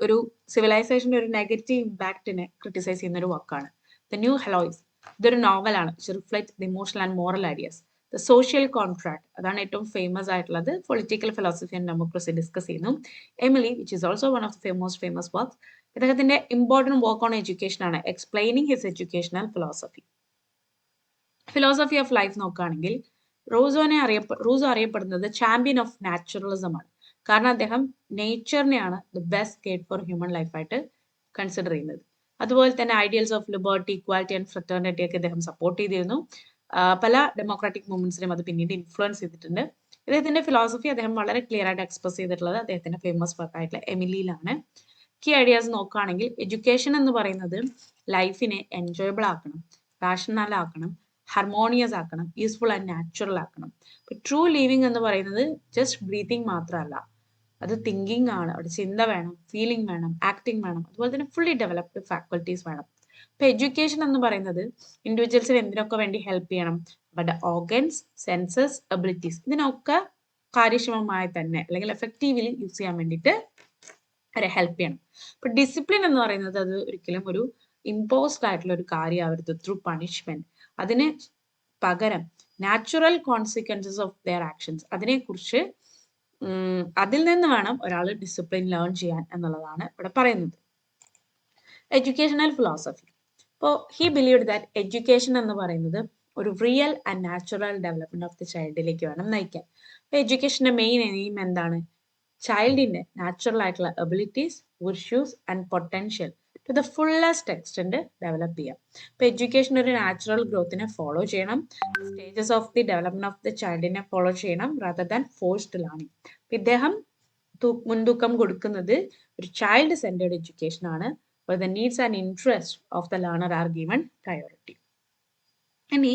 ഒരു സിവിലൈസേഷൻ്റെ ഒരു നെഗറ്റീവ് ഇമ്പാക്റ്റിനെ ക്രിട്ടിസൈസ് ചെയ്യുന്ന ഒരു വർക്കാണ്. ദ ന്യൂ ഹെലോയിസ്, ഇതൊരു നോവലാണ് which reflect the emotional and moral ideas. The social contract, അതാണ് ഏറ്റവും ഫേമസ് ആയിട്ടുള്ളത്. Political philosophy and democracy discuss ചെയ്യുന്നു. Emile, which is also one of the famous works. ഇദ്ദേഹത്തിന്റെ ഇമ്പോർട്ടൻറ്റ് വർക്ക് ഓൺ എഡ്യൂക്കേഷൻ ആണ് explaining his educational philosophy. Philosophy of life നോക്കുകയാണെങ്കിൽ Rousseau അറിയപ്പെടുന്നത് champion of naturalism ആണ്. കാരണം അദ്ദേഹം നേച്ചറിനെയാണ് the best guide for human ലൈഫായിട്ട് കൺസിഡർ ചെയ്യുന്നത്. അതുപോലെ തന്നെ ideals of liberty, equality and fraternity ഒക്കെ അദ്ദേഹം സപ്പോർട്ട് ചെയ്തിരുന്നു. പല ഡെമോക്രാറ്റിക് മൂവ്മെന്റ്സിനും അത് പിന്നീട് ഇൻഫ്ലുവൻസ് ചെയ്തിട്ടുണ്ട്. ഇദ്ദേഹത്തിന്റെ ഫിലോസഫി അദ്ദേഹം വളരെ ക്ലിയർ ആയിട്ട് എക്സ്പ്രസ് ചെയ്തിട്ടുള്ളത് അദ്ദേഹത്തിന്റെ ഫേമസ് വർക്കായിട്ടുള്ള എമിലിയിലാണ്. കീ ഐഡിയാസ് നോക്കുകയാണെങ്കിൽ എഡ്യൂക്കേഷൻ എന്ന് പറയുന്നത് ലൈഫിനെ എൻജോയബിൾ ആക്കണം, റാഷണൽ ആക്കണം, ഹാർമോണിയസ് ആക്കണം, യൂസ്ഫുൾ ആൻഡ് നാച്ചുറൽ ആക്കണം. ട്രൂ ലിവിങ് എന്ന് പറയുന്നത് ജസ്റ്റ് ബ്രീതിങ് മാത്രമല്ല, അത് തിങ്കിങ് ആണ്. അവിടെ ചിന്ത വേണം, ഫീലിംഗ് വേണം, ആക്ടിങ് വേണം, അതുപോലെ തന്നെ ഫുള്ളി ഡെവലപ്ഡ് ഫാക്കൽറ്റീസ് വേണം. എഡ്യൂക്കേഷൻ എന്ന് പറയുന്നത് ഇൻഡിവിജ്വൽസിന് എന്തിനൊക്കെ വേണ്ടി ഹെൽപ്പ് ചെയ്യണം? അവരുടെ ഓർഗൻസ്, സെൻസസ്, എബിലിറ്റീസ് ഇതിനൊക്കെ കാര്യക്ഷമമായി തന്നെ അല്ലെങ്കിൽ എഫക്റ്റീവ്ലി യൂസ് ചെയ്യാൻ വേണ്ടിയിട്ട് അവരെ ഹെൽപ്പ് ചെയ്യണം. ഡിസിപ്ലിൻ എന്ന് പറയുന്നത് അത് ഒരിക്കലും ഒരു ഇമ്പോസ്ഡ് ആയിട്ടുള്ള ഒരു കാര്യമാവരുത് ത്രൂ പണിഷ്മെന്റ്. അതിന് പകരം natural consequences of their actions, അതിനെക്കുറിച്ച് അതിൽ നിന്ന് വേണം ഒരാൾ ഡിസിപ്ലിൻ ലേൺ ചെയ്യാൻ എന്നുള്ളതാണ് ഇവിടെ പറയുന്നത്. Educational philosophy. അപ്പോൾ ഹി ബിലീവ്ഡ് ദാറ്റ് എഡ്യൂക്കേഷൻ എന്ന് പറയുന്നത് ഒരു real and natural development of the ചൈൽഡിലേക്ക് വേണം നയിക്കാൻ. അപ്പോൾ എഡ്യൂക്കേഷന്റെ മെയിൻ എയിം എന്താണ്? ചൈൽഡിന്റെ നാച്ചുറൽ ആയിട്ടുള്ള abilities, virtues and potential to the fullest extent develop ചെയ്യാം. ഇപ്പൊ എഡ്യൂക്കേഷൻ ഒരു നാച്ചുറൽ ഗ്രോത്തിനെ ഫോളോ ചെയ്യണം, stages of the development of the ചൈൽഡിനെ ഫോളോ ചെയ്യണം റാദർ ദാൻ ഫോഴ്സ്ഡ് ലേണിംഗ്. ഇദ്ദേഹം മുൻതൂക്കം കൊടുക്കുന്നത് ഒരു ചൈൽഡ് സെന്റേർഡ് എഡ്യൂക്കേഷൻ ആണ്, where the needs and interests of the learner are given priority. ഇനി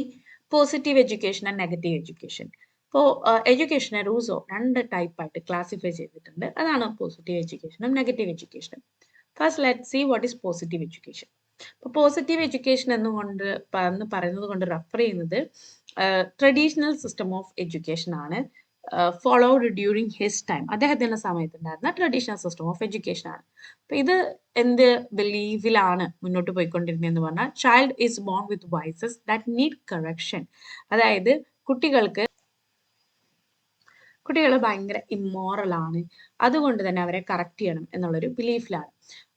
positive education and negative education. ഇപ്പോൾ എഡ്യൂക്കേഷനെ റൂസോ 2 ടൈപ്പായിട്ട് ക്ലാസിഫൈ ചെയ്തിട്ടുണ്ട്. അതാണ് പോസിറ്റീവ് എഡ്യൂക്കേഷനും നെഗറ്റീവ് എഡ്യൂക്കേഷനും. First let see what is positive education. ഇപ്പോൾ പോസിറ്റീവ് എഡ്യൂക്കേഷൻ എന്ന് പറയുന്നത് കൊണ്ട് റെഫർ ചെയ്യുന്നത് ട്രഡീഷണൽ സിസ്റ്റം ഓഫ് എഡ്യൂക്കേഷൻ ആണ്, ഫോളോഡ് ഡ്യൂറിങ് ഹിസ് ടൈം. അദ്ദേഹത്തിന്റെ സമയത്തുണ്ടായിരുന്ന ട്രഡീഷണൽ സിസ്റ്റം ഓഫ് എഡ്യൂക്കേഷൻ ആണ്. അപ്പൊ ഇത് എന്ത് ബിലീവിലാണ് മുന്നോട്ട് പോയിക്കൊണ്ടിരുന്നതെന്ന് പറഞ്ഞാൽ child is born with vices that need correction. അതായത് കുട്ടികൾ ഭയങ്കര ഇമ്മോറൽ ആണ്, അതുകൊണ്ട് തന്നെ അവരെ കറക്റ്റ് ചെയ്യണം എന്നുള്ളൊരു ബിലീഫിലാണ്.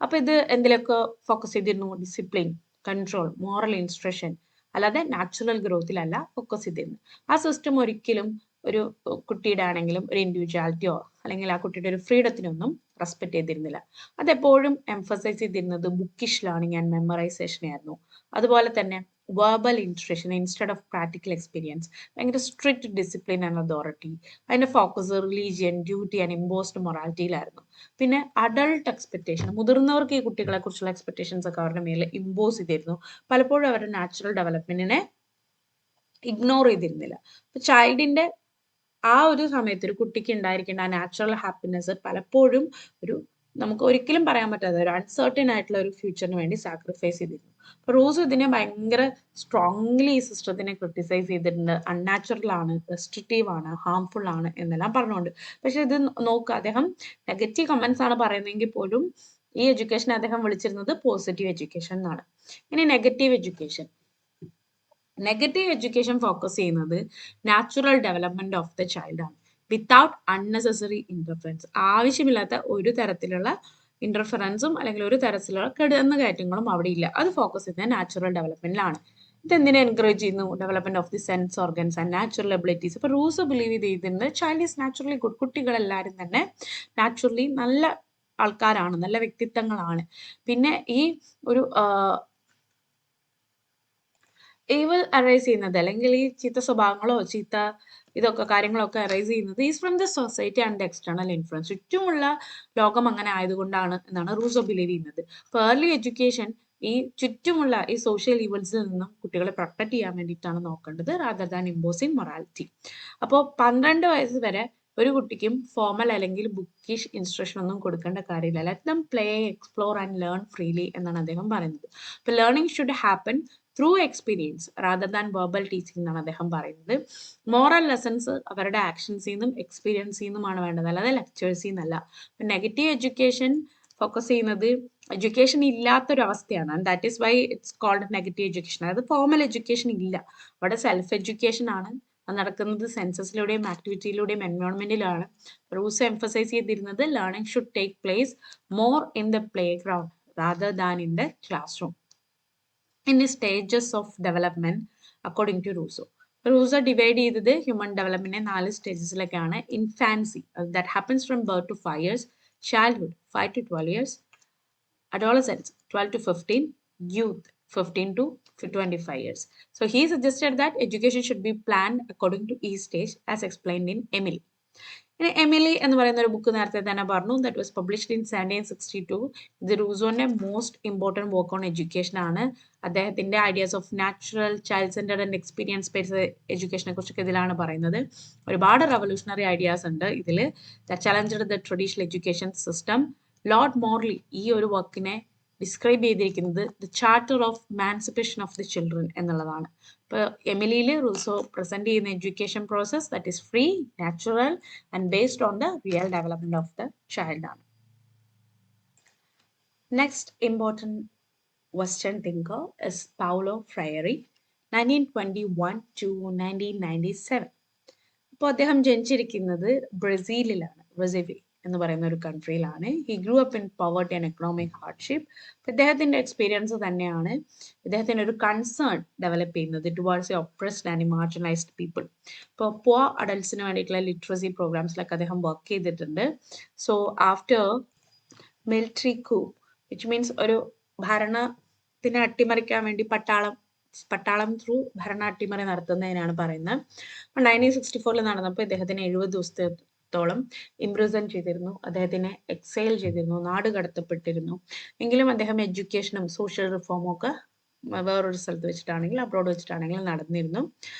അപ്പൊ ഇത് എന്തിലൊക്കെ ഫോക്കസ് ചെയ്തിരുന്നു? ഡിസിപ്ലിൻ, കൺട്രോൾ, മോറൽ ഇൻസ്ട്രക്ഷൻ, അല്ലാതെ നാച്ചുറൽ ഗ്രോത്തിലല്ല ഫോക്കസ് ചെയ്തിരുന്നു. ആ സിസ്റ്റം ഒരിക്കലും ഒരു കുട്ടിയുടെ ആണെങ്കിലും ഒരു ഇൻഡിവിജ്വാലിറ്റിയോ അല്ലെങ്കിൽ ആ കുട്ടിയുടെ ഒരു ഫ്രീഡത്തിനൊന്നും റെസ്പെക്ട് ചെയ്തിരുന്നില്ല. അതെപ്പോഴും എംഫസൈസ് ചെയ്തിരുന്നത് ബുക്കിഷ് ലേണിംഗ് ആൻഡ് മെമ്മറൈസേഷൻ ആയിരുന്നു. അതുപോലെ തന്നെ verbal instruction instead of practical experience, ഭയങ്കര സ്ട്രിക്റ്റ് ഡിസിപ്ലിൻ ആൻഡ് അതോറിറ്റി. അതിന്റെ focus religion, duty and imposed മൊറാലിറ്റിയിലായിരുന്നു. പിന്നെ അഡൾട്ട് എക്സ്പെക്ടേഷൻ, മുതിർന്നവർക്ക് ഈ കുട്ടികളെ കുറിച്ചുള്ള എക്സ്പെക്ടേഷൻസ് ഒക്കെ അവരുടെ മേലെ ഇമ്പോസ് ചെയ്തിരുന്നു. പലപ്പോഴും അവരുടെ നാച്ചുറൽ ഡെവലപ്മെന്റിനെ ഇഗ്നോർ ചെയ്തിരുന്നില്ല. അപ്പൊ ചൈൽഡിന്റെ ആ ഒരു സമയത്ത് ഒരു കുട്ടിക്ക് ഉണ്ടായിരിക്കേണ്ട ആ നാച്ചുറൽ ഹാപ്പിനെസ് പലപ്പോഴും നമുക്ക് ഒരിക്കലും പറയാൻ പറ്റാത്ത ഒരു അൺസർട്ടൻ ആയിട്ടുള്ള ഒരു ഫ്യൂച്ചറിന് വേണ്ടി സാക്രിഫൈസ് ചെയ്തിരുന്നു. അപ്പൊ റൂസോ ഇതിനെ ഭയങ്കര സ്ട്രോങ്ലി ഈ സിസ്റ്റത്തിനെ ക്രിട്ടിസൈസ് ചെയ്തിട്ടുണ്ട്. അൺനാച്ചുറൽ ആണ്, റെസ്ട്രിക്റ്റീവ് ആണ്, ഹാർംഫുൾ ആണ് എന്നെല്ലാം പറഞ്ഞുകൊണ്ട്. പക്ഷെ ഇത് നോക്കുക, അദ്ദേഹം നെഗറ്റീവ് കമന്റ്സ് ആണ് പറയുന്നതെങ്കിൽ പോലും ഈ എഡ്യൂക്കേഷൻ അദ്ദേഹം വിളിച്ചിരുന്നത് പോസിറ്റീവ് എഡ്യൂക്കേഷൻ എന്നാണ്. ഇനി negative education. Negative education focus ചെയ്യുന്നത് natural development of the child ആണ്, വിത്തൗട്ട് അൺനെസസറി ഇന്റർഫറൻസ്. ആവശ്യമില്ലാത്ത ഒരു തരത്തിലുള്ള ഇന്റർഫറൻസും അല്ലെങ്കിൽ ഒരു തരത്തിലുള്ള കടന്നുകയറ്റങ്ങളും അവിടെ ഇല്ല. അത് ഫോക്കസ് ചെയ്യുന്നത് നാച്ചുറൽ ഡെവലപ്മെന്റിലാണ്. ഇതെന്തിനെ എൻകറേജ് ചെയ്യുന്നു? Development of the sense organs and natural abilities. ഇപ്പൊ റൂസോ ബിലീവ് ചെയ്തിരുന്നത് ചൈൽഡ് ഈസ് നാച്ചുറലി ഗുഡ്. കുട്ടികളെല്ലാവരും തന്നെ നാച്ചുറലി നല്ല ആൾക്കാരാണ്, നല്ല വ്യക്തിത്വങ്ങളാണ്. പിന്നെ ഈ ഒരു ഈവിൽ അറൈസ് ചെയ്യുന്നത് അല്ലെങ്കിൽ ഈ ചീത്ത സ്വഭാവങ്ങളോ ചീത്ത കാര്യങ്ങളൊക്കെ അറൈസ് ചെയ്യുന്നത് is from the society and the external influence. ചുറ്റുമുള്ള ലോകം അങ്ങനെ ആയതുകൊണ്ടാണ് എന്നാണ് റൂസോ ബിലീവ് ചെയ്യുന്നത്. അപ്പോൾ ഏർലി എഡ്യൂക്കേഷൻ ഈ ചുറ്റുമുള്ള ഈ സോഷ്യൽ ഈവൽസിൽ നിന്നും കുട്ടികളെ പ്രൊട്ടക്ട് ചെയ്യാൻ വേണ്ടിയിട്ടാണ് നോക്കേണ്ടത്, റാദർ ദാൻ ഇമ്പോസിങ് മൊറാലിറ്റി. അപ്പോൾ 12 വയസ്സ് വരെ ഒരു കുട്ടിക്കും ഫോമൽ അല്ലെങ്കിൽ ബുക്കിഷ് ഇൻസ്ട്രക്ഷൻ ഒന്നും കൊടുക്കേണ്ട കാര്യമില്ല. Let them play, explore and learn freely എന്നാണ് അദ്ദേഹം പറയുന്നത്. അപ്പോൾ learning should happen through experience rather than verbal teaching എന്നാണ് അദ്ദേഹം പറയുന്നത്. മോറൽ ലെസൺസ് അവരുടെ ആക്ഷൻസിൽ നിന്നും എക്സ്പീരിയൻസിൽ നിന്നുമാണ് വേണ്ടത്, അല്ലാതെ ലെക്ചേഴ്സിൽ നിന്നല്ല. നെഗറ്റീവ് എഡ്യൂക്കേഷൻ ഫോക്കസ് ചെയ്യുന്നത് എഡ്യൂക്കേഷൻ ഇല്ലാത്തൊരു അവസ്ഥയാണ്. And that is why it's called negative education. അതായത് ഫോമൽ എഡ്യൂക്കേഷൻ ഇല്ല, അവിടെ സെൽഫ് എഡ്യൂക്കേഷൻ ആണ്. അത് നടക്കുന്നത് സെൻസസിലൂടെയും ആക്ടിവിറ്റിയിലൂടെയും എൻവയോൺമെന്റിലാണ്. റൂസോ എംഫസൈസ് ചെയ്തിരുന്നത് learning should take place more in the playground rather than in the classroom. In stages of development according to Rousseau. Rousseau divide ചെയ്തത് ഹ്യൂമൻ ഡെവലപ്മെന്റിനെ 4 സ്റ്റേജസിലൊക്കെയാണ്. Infancy, that happens from birth to 5 years, childhood 5 to 12 years, adolescence 12 to 15, youth 15 to 25 years. So he suggested that education should be planned according to each stage as explained in Emily. ഇനി Emily എന്ന് പറയുന്ന ഒരു book നേരത്തെ തന്നെ പറഞ്ഞു, that was published in 1762. ഇത് റൂസോന്റെ most important work on education ആണ്. അദ്ദേഹത്തിന്റെ ideas of natural child centred and experience based എഡ്യൂക്കേഷനെ കുറിച്ചൊക്കെ ഇതിലാണ് പറയുന്നത്. ഒരുപാട് റവല്യൂഷണറി ഐഡിയാസ് ഉണ്ട് ഇതിൽ. The challenged the traditional education system. Lord Morley ഈ ഒരു വർക്കിനെ ഡിസ്ക്രൈബ് ചെയ്തിരിക്കുന്നത് the charter of emancipation of the children എന്നുള്ളതാണ്. ഇപ്പോൾ എമിലിയിൽ റൂസോ പ്രസന്റ് ചെയ്യുന്ന education process that is free, natural and based on the real development of the child ആണ്. Next important western thinker is Paulo Freire, 1921 to 1997. അപ്പോൾ അദ്ദേഹം ജനിച്ചിരിക്കുന്നത് ബ്രസീലിലാണ്, Brazil എന്ന് പറയുന്ന ഒരു കൺട്രിയിലാണ്. He grew up in poverty and economic hardship. അപ്പോൾ ഇദ്ദേഹത്തിൻ്റെ experience തന്നെയാണ് ഇദ്ദേഹത്തിന് ഒരു കൺസേൺ ഡെവലപ്പ് ചെയ്യുന്നത് towards a oppressed and marginalised people. ഇപ്പോൾ പുവർ അഡൽട്സിന് വേണ്ടിയിട്ടുള്ള ലിറ്ററസി പ്രോഗ്രാംസിലൊക്കെ അദ്ദേഹം വർക്ക് ചെയ്തിട്ടുണ്ട്. So after military coup, which means ഒരു ഭരണത്തിനെ അട്ടിമറിക്കാൻ വേണ്ടി പട്ടാളം ത്രൂ ഭരണ അട്ടിമറി നടത്തുന്നതിനാണ് പറയുന്നത്. 1964 നടന്നപ്പോൾ ഇദ്ദേഹത്തിന് 70 ദിവസത്തോളം ഇംപ്രിസൺ ചെയ്തിരുന്നു. അദ്ദേഹത്തിനെ എക്സൈൽ ചെയ്തിരുന്നു, നാട് കടത്തപ്പെട്ടിരുന്നു. എങ്കിലും അദ്ദേഹം എഡ്യൂക്കേഷനും സോഷ്യൽ റിഫോമും ഒക്കെ വേറൊരു സ്ഥലത്ത് വെച്ചിട്ടാണെങ്കിലും അബ്രോഡ് വെച്ചിട്ടാണെങ്കിലും നടന്നിരുന്നു.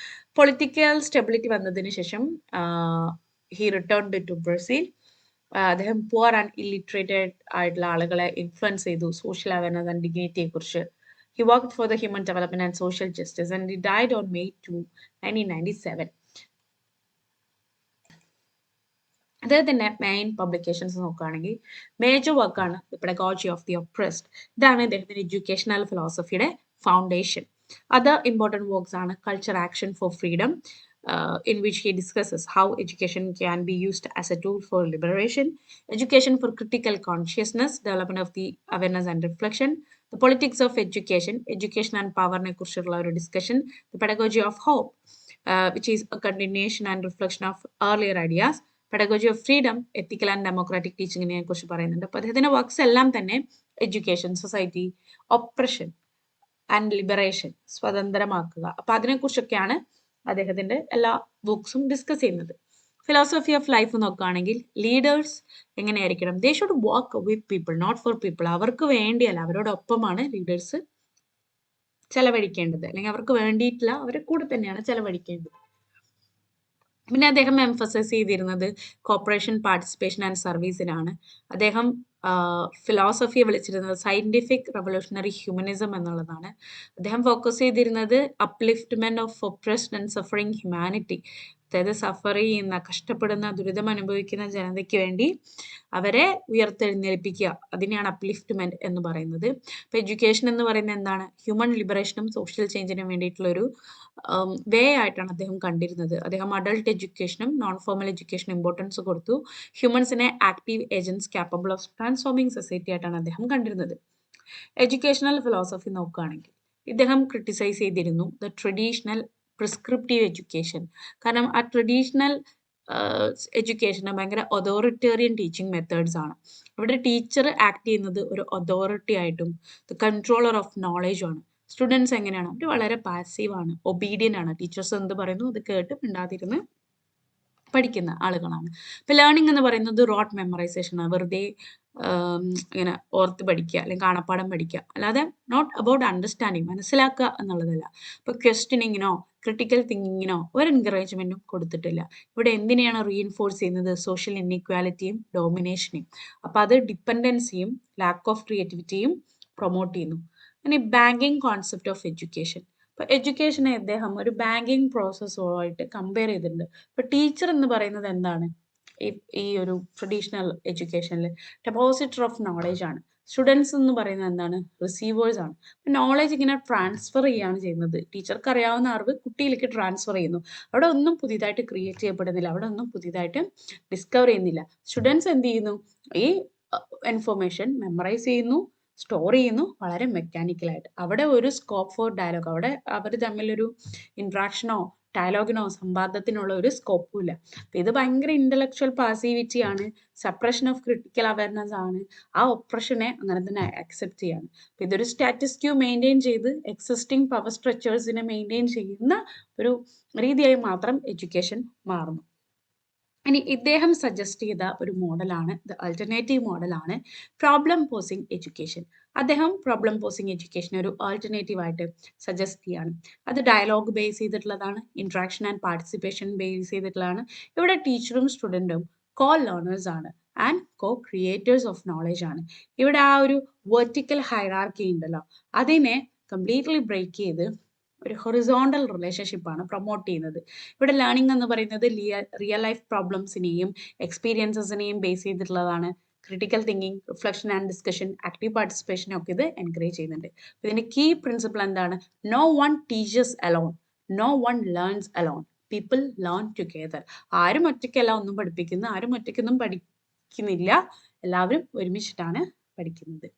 പൊളിറ്റിക്കൽ സ്റ്റെബിലിറ്റി വന്നതിന് ശേഷം ഹി റിട്ടേൺഡ് ടു ബ്രസീൽ. അദ്ദേഹം പുവർ ആൻഡ് ഇല്ലിറ്ററേറ്റഡ് ആയിട്ടുള്ള ആളുകളെ ഇൻഫ്ലുവൻസ് ചെയ്തു സോഷ്യൽ അവയർനെസ് ആൻഡ് ഡിഗ്നിറ്റിയെ കുറിച്ച്. He worked for the human development and social justice, and he died on May 2, 1997. അദ്ദേഹത്തിൻ്റെ മെയിൻ പബ്ലിക്കേഷൻസ് നോക്കുകയാണെങ്കിൽ മേജർ വർക്കാണ് the pedagogy of the oppressed. ഇതാണ് ഇദ്ദേഹത്തിൻ്റെ എഡ്യൂക്കേഷണൽ ഫിലോസഫിയുടെ ഫൗണ്ടേഷൻ. അതർ ഇമ്പോർട്ടൻറ്റ് വർക്ക്സ് ആണ് culture action for freedom, in which he discusses how education can be used as a tool for liberation, education for critical consciousness, development of the awareness and reflection, the politics of education, education and power ne kurichulla oru discussion, the pedagogy of hope, which is a continuation and reflection of earlier ideas, pedagogy of freedom, ethical and democratic teaching ne kurichu parayunnundu. അപ്പോൾ അദ്ദേഹത്തിന്റെ works എല്ലാം തന്നെ education, society, oppression and liberation, സ്വതന്ത്രമാക്കുക, അപ്പോൾ അതിനെക്കുറിച്ചൊക്കെയാണ് അദ്ദേഹത്തിന്റെ എല്ലാ ബുക്സും ഡിസ്കസ് ചെയ്യുന്നത്. ഫിലോസഫി ഓഫ് ലൈഫ് നോക്കുകയാണെങ്കിൽ ലീഡേഴ്സ് എങ്ങനെയായിരിക്കണം? They should work with people, not for people. അവർക്ക് വേണ്ടിയല്ല, അവരോടൊപ്പമാണ് ലീഡേഴ്സ് ചെലവഴിക്കേണ്ടത്, അല്ലെങ്കിൽ അവർക്ക് വേണ്ടിയിട്ടില്ല, അവരെ കൂടെ തന്നെയാണ് ചെലവഴിക്കേണ്ടത്. പിന്നെ അദ്ദേഹം എംഫസൈസ് ചെയ്തിരുന്നത് കോപ്പറേഷൻ, പാർട്ടിസിപ്പേഷൻ ആൻഡ് സർവീസിനാണ്. അദ്ദേഹം ഫിലോസഫിയെ വിളിച്ചിരുന്നത് സയന്റിഫിക് റവല്യൂഷണറി ഹ്യൂമനിസം എന്നുള്ളതാണ്. അദ്ദേഹം ഫോക്കസ് ചെയ്തിരുന്നത് upliftment of oppressed and suffering humanity, അതായത് സഫർ ചെയ്യുന്ന, കഷ്ടപ്പെടുന്ന, ദുരിതം അനുഭവിക്കുന്ന ജനതയ്ക്ക് വേണ്ടി അവരെ ഉയർത്തെഴുന്നേൽപ്പിക്കുക, അതിനെയാണ് അപ്ലിഫ്റ്റ്മെന്റ് എന്ന് പറയുന്നത്. അപ്പോൾ എഡ്യൂക്കേഷൻ എന്ന് പറയുന്നത് എന്താണ്? ഹ്യൂമൻ ലിബറേഷനും സോഷ്യൽ ചേഞ്ചിനും വേണ്ടിയിട്ടുള്ളൊരു വേ ആയിട്ടാണ് അദ്ദേഹം കണ്ടിരുന്നത്. അദ്ദേഹം അഡൾട്ട് എഡ്യൂക്കേഷനും നോൺ ഫോർമൽ എഡ്യൂക്കേഷനും ഇമ്പോർട്ടൻസ് കൊടുത്തു. ഹ്യൂമൻസിനെ active agents capable of transforming society ആയിട്ടാണ് അദ്ദേഹം കണ്ടിരുന്നത്. എഡ്യൂക്കേഷണൽ ഫിലോസഫി നോക്കുകയാണെങ്കിൽ ഇദ്ദേഹം ക്രിട്ടിസൈസ് ചെയ്തിരുന്നു ദ ട്രഡീഷണൽ പ്രിസ്ക്രിപ്റ്റീവ് എഡ്യൂക്കേഷൻ. കാരണം ആ ട്രഡീഷണൽ എഡ്യൂക്കേഷന് ഭയങ്കര ഒതോറിറ്റേറിയൻ ടീച്ചിങ് മെത്തേഡ്സ് ആണ്. ഇവിടെ ടീച്ചർ ആക്ട് ചെയ്യുന്നത് ഒരു ഒതോറിറ്റി ആയിട്ടും ദ കൺട്രോളർ ഓഫ് നോളേജും ആണ്. സ്റ്റുഡൻസ് എങ്ങനെയാണ്? അവർ വളരെ പാസീവാണ്, ഒബീഡിയൻ്റ് ആണ്. ടീച്ചേഴ്സ് എന്ത് പറയുന്നു അത് കേട്ട് മിണ്ടാതിരുന്ന് പഠിക്കുന്ന ആളുകളാണ്. ഇപ്പോൾ ലേണിംഗ് എന്ന് പറയുന്നത് റോട്ട് മെമ്മറൈസേഷൻ ആണ്, വെറുതെ ഇങ്ങനെ ഓർത്ത് പഠിക്കുക അല്ലെങ്കിൽ കാണപ്പാടം പഠിക്കുക, അല്ലാതെ നോട്ട് അബൌട്ട് അണ്ടർസ്റ്റാൻഡിങ്, മനസ്സിലാക്കുക എന്നുള്ളതല്ല. ഇപ്പോൾ ക്വസ്റ്റ്യനിങ്ങിനോ ക്രിട്ടിക്കൽ തിങ്കിങ്ങിനോ ഒരു എൻകറേജ്മെൻറ്റും കൊടുത്തിട്ടില്ല. ഇവിടെ എന്തിനെയാണ് റീഇൻഫോഴ്സ് ചെയ്യുന്നത്? സോഷ്യൽ ഇൻഇക്വാലിറ്റിയും ഡോമിനേഷനെയും. അപ്പോൾ അത് ഡിപ്പെൻഡൻസിയും ലാക്ക് ഓഫ് ക്രിയേറ്റിവിറ്റിയും പ്രൊമോട്ട് ചെയ്യുന്നു. ഇനി ബാങ്കിങ് കോൺസെപ്റ്റ് ഓഫ് എഡ്യൂക്കേഷൻ. ഇപ്പോൾ എഡ്യൂക്കേഷനെ അദ്ദേഹം ഒരു ബാങ്കിങ് പ്രോസസ്സുമായിട്ട് കമ്പയർ ചെയ്തിട്ടുണ്ട്. ഇപ്പോൾ ടീച്ചർ എന്ന് പറയുന്നത് എന്താണ്? ഈ ഒരു ട്രഡീഷണൽ എഡ്യൂക്കേഷനിൽ ഡെപ്പോസിറ്റർ ഓഫ് നോളേജ് ആണ്. സ്റ്റുഡൻസ് എന്ന് പറയുന്നത് എന്താണ്? റിസീവേഴ്സ് ആണ്. നോളേജ് ഇങ്ങനെ ട്രാൻസ്ഫർ ചെയ്യുകയാണ് ചെയ്യുന്നത്. ടീച്ചർക്ക് അറിയാവുന്ന അറിവ് കുട്ടിയിലേക്ക് ട്രാൻസ്ഫർ ചെയ്യുന്നു. അവിടെ ഒന്നും പുതിയതായിട്ട് ക്രിയേറ്റ് ചെയ്യപ്പെടുന്നില്ല, അവിടെ ഒന്നും പുതിയതായിട്ട് ഡിസ്കവർ ചെയ്യുന്നില്ല. സ്റ്റുഡൻസ് എന്ത് ചെയ്യുന്നു? ഈ ഇൻഫർമേഷൻ മെമ്മറൈസ് ചെയ്യുന്നു, സ്റ്റോർ ചെയ്യുന്നു, വളരെ മെക്കാനിക്കലായിട്ട്. അവിടെ ഒരു സ്കോപ്പ് ഫോർ ഡയലോഗ്, അവിടെ അവർ തമ്മിലൊരു ഇൻട്രാക്ഷനോ ഡയലോഗിനോ സംവാദത്തിനുള്ള ഒരു സ്കോപ്പും ഇല്ല. അപ്പം ഇത് ഭയങ്കര ഇന്റലക്ച്വൽ പാസീവിറ്റി ആണ്, സപ്രഷൻ ഓഫ് ക്രിട്ടിക്കൽ അവയർനെസ് ആണ്. ആ ഒപ്രഷനെ അങ്ങനെ തന്നെ അക്സെപ്റ്റ് ചെയ്യാണ്. അപ്പം ഇതൊരു സ്റ്റാറ്റസ് ക്യൂ മെയിൻറ്റെയിൻ ചെയ്ത് എക്സിസ്റ്റിംഗ് പവർ സ്ട്രക്ചേഴ്സിനെ മെയിൻറ്റെയിൻ ചെയ്യുന്ന ഒരു രീതിയായി മാത്രം എഡ്യൂക്കേഷൻ മാറുന്നു. ഇനി ഇദ്ദേഹം സജസ്റ്റ് ചെയ്ത ഒരു മോഡലാണ്, ദ ആൾട്ടർനേറ്റീവ് മോഡലാണ് പ്രോബ്ലം പോസിംഗ് എഡ്യൂക്കേഷൻ. അദ്ദേഹം പ്രോബ്ലം പോസിംഗ് എഡ്യൂക്കേഷൻ ഒരു ആൾട്ടർനേറ്റീവ് ആയിട്ട് സജസ്റ്റ് ചെയ്യാണ്. അത് ഡയലോഗ് ബേസ് ചെയ്തിട്ടുള്ളതാണ്, ഇൻട്രാക്ഷൻ ആൻഡ് പാർട്ടിസിപ്പേഷൻ ബേസ് ചെയ്തിട്ടുള്ളതാണ്. ഇവിടെ ടീച്ചറും സ്റ്റുഡൻറ്റും കോ ലേണേഴ്സ് ആണ് and co creators of knowledge ആണ്. ഇവിടെ ആ ഒരു വെർട്ടിക്കൽ ഹൈറാർക്കി ഉണ്ടല്ലോ, അതിനെ കംപ്ലീറ്റ്ലി ബ്രേക്ക് ചെയ്ത് ഒരു ഹൊറിസോണ്ടൽ റിലേഷൻഷിപ്പാണ് പ്രൊമോട്ട് ചെയ്യുന്നത്. ഇവിടെ ലേണിംഗ് എന്ന് പറയുന്നത് റിയൽ ലൈഫ് പ്രോബ്ലംസിനെയും എക്സ്പീരിയൻസസിനെയും ബേസ് ചെയ്തിട്ടുള്ളതാണ്. Critical thinking, reflection and discussion, active പാർട്ടിസിപ്പേഷനും ഒക്കെ ഇത് എൻകറേജ് ചെയ്യുന്നുണ്ട്. ഇതിന്റെ കീ പ്രിൻസിപ്പിൾ എന്താണ്? No one teachers alone, no one learns alone, people learn together. ആരും ഒറ്റയ്ക്കല്ല ഒന്നും പഠിപ്പിക്കുന്നത്, ആരും ഒറ്റയ്ക്കൊന്നും പഠിക്കുന്നില്ല, എല്ലാവരും ഒരുമിച്ചിട്ടാണ് പഠിക്കുന്നത്.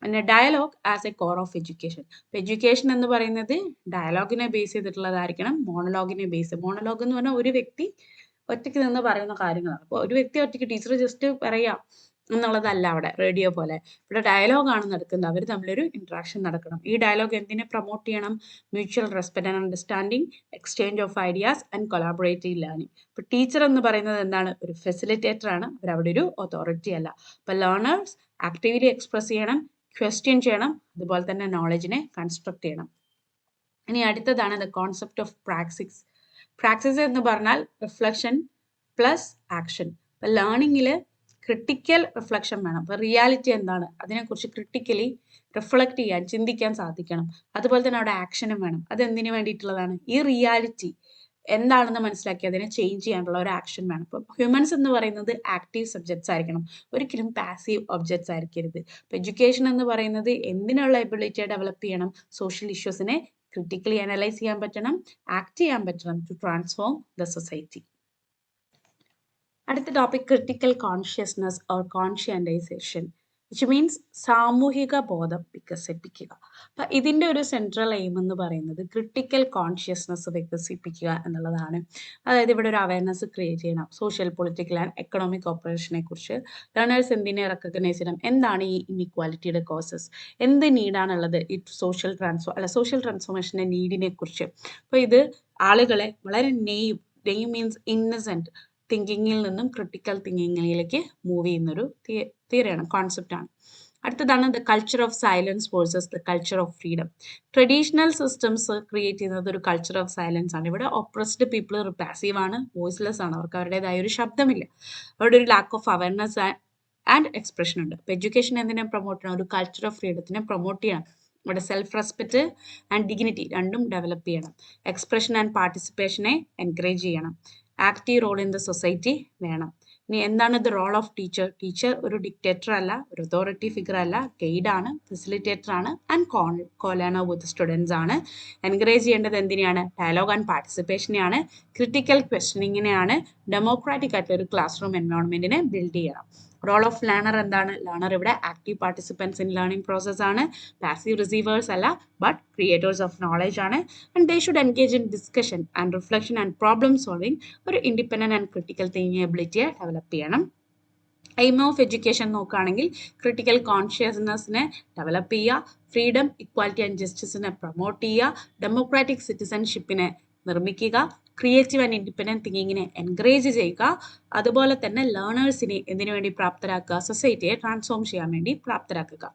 പിന്നെ dialogue as a core of education. Education എന്ന് പറയുന്നത് ഡയലോഗിനെ ബേസ് ചെയ്തിട്ടുള്ളതായിരിക്കണം, മോണലോഗിനെ ബേസ്. മോണലോഗ് എന്ന് പറഞ്ഞാൽ ഒരു വ്യക്തി ഒറ്റയ്ക്ക് നിന്ന് പറയുന്ന കാര്യങ്ങളാണ്. അപ്പോൾ ഒരു വ്യക്തി ഒറ്റയ്ക്ക് ടീച്ചർ ജസ്റ്റ് പറയാം എന്നുള്ളതല്ല അവിടെ റേഡിയോ പോലെ. ഇവിടെ ഡയലോഗാണ് നടക്കുന്നത്, അവർ തമ്മിലൊരു ഇൻട്രാക്ഷൻ നടക്കണം. ഈ ഡയലോഗ് എന്തിനെ പ്രൊമോട്ട് ചെയ്യണം? Mutual respect and understanding, exchange of ideas and collaborative learning. ഇപ്പോൾ ടീച്ചർ എന്ന് പറയുന്നത് എന്താണ്? ഒരു ഫെസിലിറ്റേറ്റർ ആണ്, അവരവിടെ ഒരു അതോറിറ്റി അല്ല. അപ്പോൾ ലേണേഴ്സ് ആക്റ്റീവ്ലി എക്സ്പ്രസ് ചെയ്യണം, ക്വസ്റ്റ്യൻ ചെയ്യണം, അതുപോലെ തന്നെ നോളജിനെ കൺസ്ട്രക്ട് ചെയ്യണം. ഇനി അടുത്തതാണ് the concept of praxis. Praxis എന്ന് പറഞ്ഞാൽ റിഫ്ലക്ഷൻ പ്ലസ് ആക്ഷൻ. ഇപ്പം ലേണിങ്ങിൽ ക്രിട്ടിക്കൽ റിഫ്ലക്ഷൻ വേണം. അപ്പോൾ റിയാലിറ്റി എന്താണ് അതിനെക്കുറിച്ച് ക്രിട്ടിക്കലി റിഫ്ലക്ട് ചെയ്യാൻ, ചിന്തിക്കാൻ സാധിക്കണം. അതുപോലെ തന്നെ അവിടെ ആക്ഷനും വേണം. അതെന്തിനു വേണ്ടിയിട്ടുള്ളതാണ്? ഈ റിയാലിറ്റി എന്താണെന്ന് മനസ്സിലാക്കി അതിനെ ചേഞ്ച് ചെയ്യാനുള്ള ഒരു ആക്ഷൻ വേണം. അപ്പം ഹ്യൂമൻസ് എന്ന് പറയുന്നത് ആക്റ്റീവ് സബ്ജക്ട്സ് ആയിരിക്കണം, ഒരിക്കലും പാസീവ് ഒബ്ജക്ട്സ് ആയിരിക്കരുത്. അപ്പം എഡ്യൂക്കേഷൻ എന്ന് പറയുന്നത് എന്തിനുള്ള എബിലിറ്റിയെ ഡെവലപ്പ് ചെയ്യണം? സോഷ്യൽ ഇഷ്യൂസിനെ ക്രിട്ടിക്കലി അനലൈസ് ചെയ്യാൻ പറ്റണം, ആക്ട് ചെയ്യാൻ പറ്റണം, ടു ട്രാൻസ്ഫോം ദ സൊസൈറ്റി. അടുത്ത topic critical consciousness or conscientization, which means സാമൂഹിക ബോധം വികസിപ്പിക്കുക. അപ്പം ഇതിൻ്റെ ഒരു സെൻട്രൽ എയിം എന്ന് പറയുന്നത് ക്രിട്ടിക്കൽ കോൺഷ്യസ്നസ് വികസിപ്പിക്കുക എന്നുള്ളതാണ്. അതായത് ഇവിടെ ഒരു അവയർനെസ് ക്രിയേറ്റ് ചെയ്യണം സോഷ്യൽ, പൊളിറ്റിക്കൽ ആൻഡ് എക്കണോമിക് ഓപ്പറേഷനെ കുറിച്ച്. ലേണേഴ്സ് എന്തിനെ റെക്കഗ്നൈസ് ചെയ്യണം? എന്താണ് ഈ ഇൻഇക്വാലിറ്റിയുടെ കോസസ്, എന്ത് നീഡാണുള്ളത് ഈ സോഷ്യൽ ട്രാൻസ്ഫോർമേഷൻ്റെ നീഡിനെ കുറിച്ച്. അപ്പോൾ ഇത് ആളുകളെ വളരെ നെയ്വ് മീൻസ് ഇന്നസെൻറ്റ് തിങ്കിങ്ങിൽ നിന്നും ക്രിട്ടിക്കൽ തിങ്കിങ്ങിലേക്ക് മൂവ് ചെയ്യുന്നൊരു തിയറിയാണ്, കോൺസെപ്റ്റാണ്. അടുത്തതാണ് the culture of silence versus the culture of freedom. Traditional systems create ചെയ്യുന്നത് ഒരു കൾച്ചർ ഓഫ് സൈലൻസ് ആണ്. ഇവിടെ ഒപ്രസ്ഡ് പീപ്പിൾ പാസീവ് ആണ്, വോയിസ്ലെസ് ആണ്, അവർക്ക് അവരുടേതായ ഒരു ശബ്ദമില്ല. അവിടെ ഒരു lack of awareness and expression ഉണ്ട്. അപ്പോൾ എഡ്യൂക്കേഷൻ എന്തിനെ പ്രൊമോട്ട് ചെയ്യണം? ഒരു കൾച്ചർ ഓഫ് ഫ്രീഡത്തിനെ പ്രൊമോട്ട് ചെയ്യണം. ഇവിടെ സെൽഫ് റെസ്പെക്റ്റ് ആൻഡ് ഡിഗ്നിറ്റി രണ്ടും ഡെവലപ്പ് ചെയ്യണം. എക്സ്പ്രഷൻ ആൻഡ് പാർട്ടിസിപ്പേഷനെ എൻകറേജ് ചെയ്യണം. Active role in the society വേണം. ഇനി എന്താണ് the role of teacher? Teacher ഒരു ഡിക്റ്റേറ്റർ അല്ല, ഒരു അതോറിറ്റി ഫിഗർ അല്ല, ഗൈഡാണ്, ഫെസിലിറ്റേറ്റർ ആണ് ആൻഡ് കോലേണർ വിത്ത് സ്റ്റുഡൻസ് ആണ്. എൻകറേജ് ചെയ്യേണ്ടത് എന്തിനെയാണ്? ഡയലോഗ് ആൻഡ് പാർട്ടിസിപ്പേഷനെയാണ്, ക്രിട്ടിക്കൽ ക്വസ്റ്റനിങ്ങിനെയാണ്, ഡെമോക്രാറ്റിക് ആയിട്ടുള്ള ഒരു ക്ലാസ് റൂം എൻവയോൺമെന്റിനെ ബിൽഡ് ചെയ്യണം. റോൾ ഓഫ് ലേണർ എന്താണ്? ലേണർ ഇവിടെ active participants in learning process ആണ്, പാസീവ് റിസീവേഴ്സ് അല്ല, ബട്ട് ക്രിയേറ്റേഴ്സ് ഓഫ് നോളജ് ആണ്. And they should engage in discussion and reflection and problem solving. ഒരു ഇൻഡിപെൻഡന്റ് ആൻഡ് ക്രിട്ടിക്കൽ തിങ്കിങ് എബിലിറ്റിയെ develop ചെയ്യണം. Aim of education നോക്കുകയാണെങ്കിൽ critical കോൺഷ്യസ്നെസ്സിനെ develop ചെയ്യുക, freedom, equality and ജസ്റ്റിസിനെ പ്രൊമോട്ട് ചെയ്യുക, ഡെമോക്രാറ്റിക് സിറ്റിസൺഷിപ്പിനെ നിർമ്മിക്കുക, ക്രിയേറ്റീവ് ആൻഡ് ഇൻഡിപെൻഡൻറ്റ് തിങ്കിങ്ങിനെ എൻകറേജ് ചെയ്യുക, അതുപോലെ തന്നെ ലേണേഴ്സിനെ എന്തിനു വേണ്ടി പ്രാപ്തരാക്കുക? സൊസൈറ്റിയെ ട്രാൻസ്ഫോം ചെയ്യാൻ വേണ്ടി പ്രാപ്തരാക്കുക.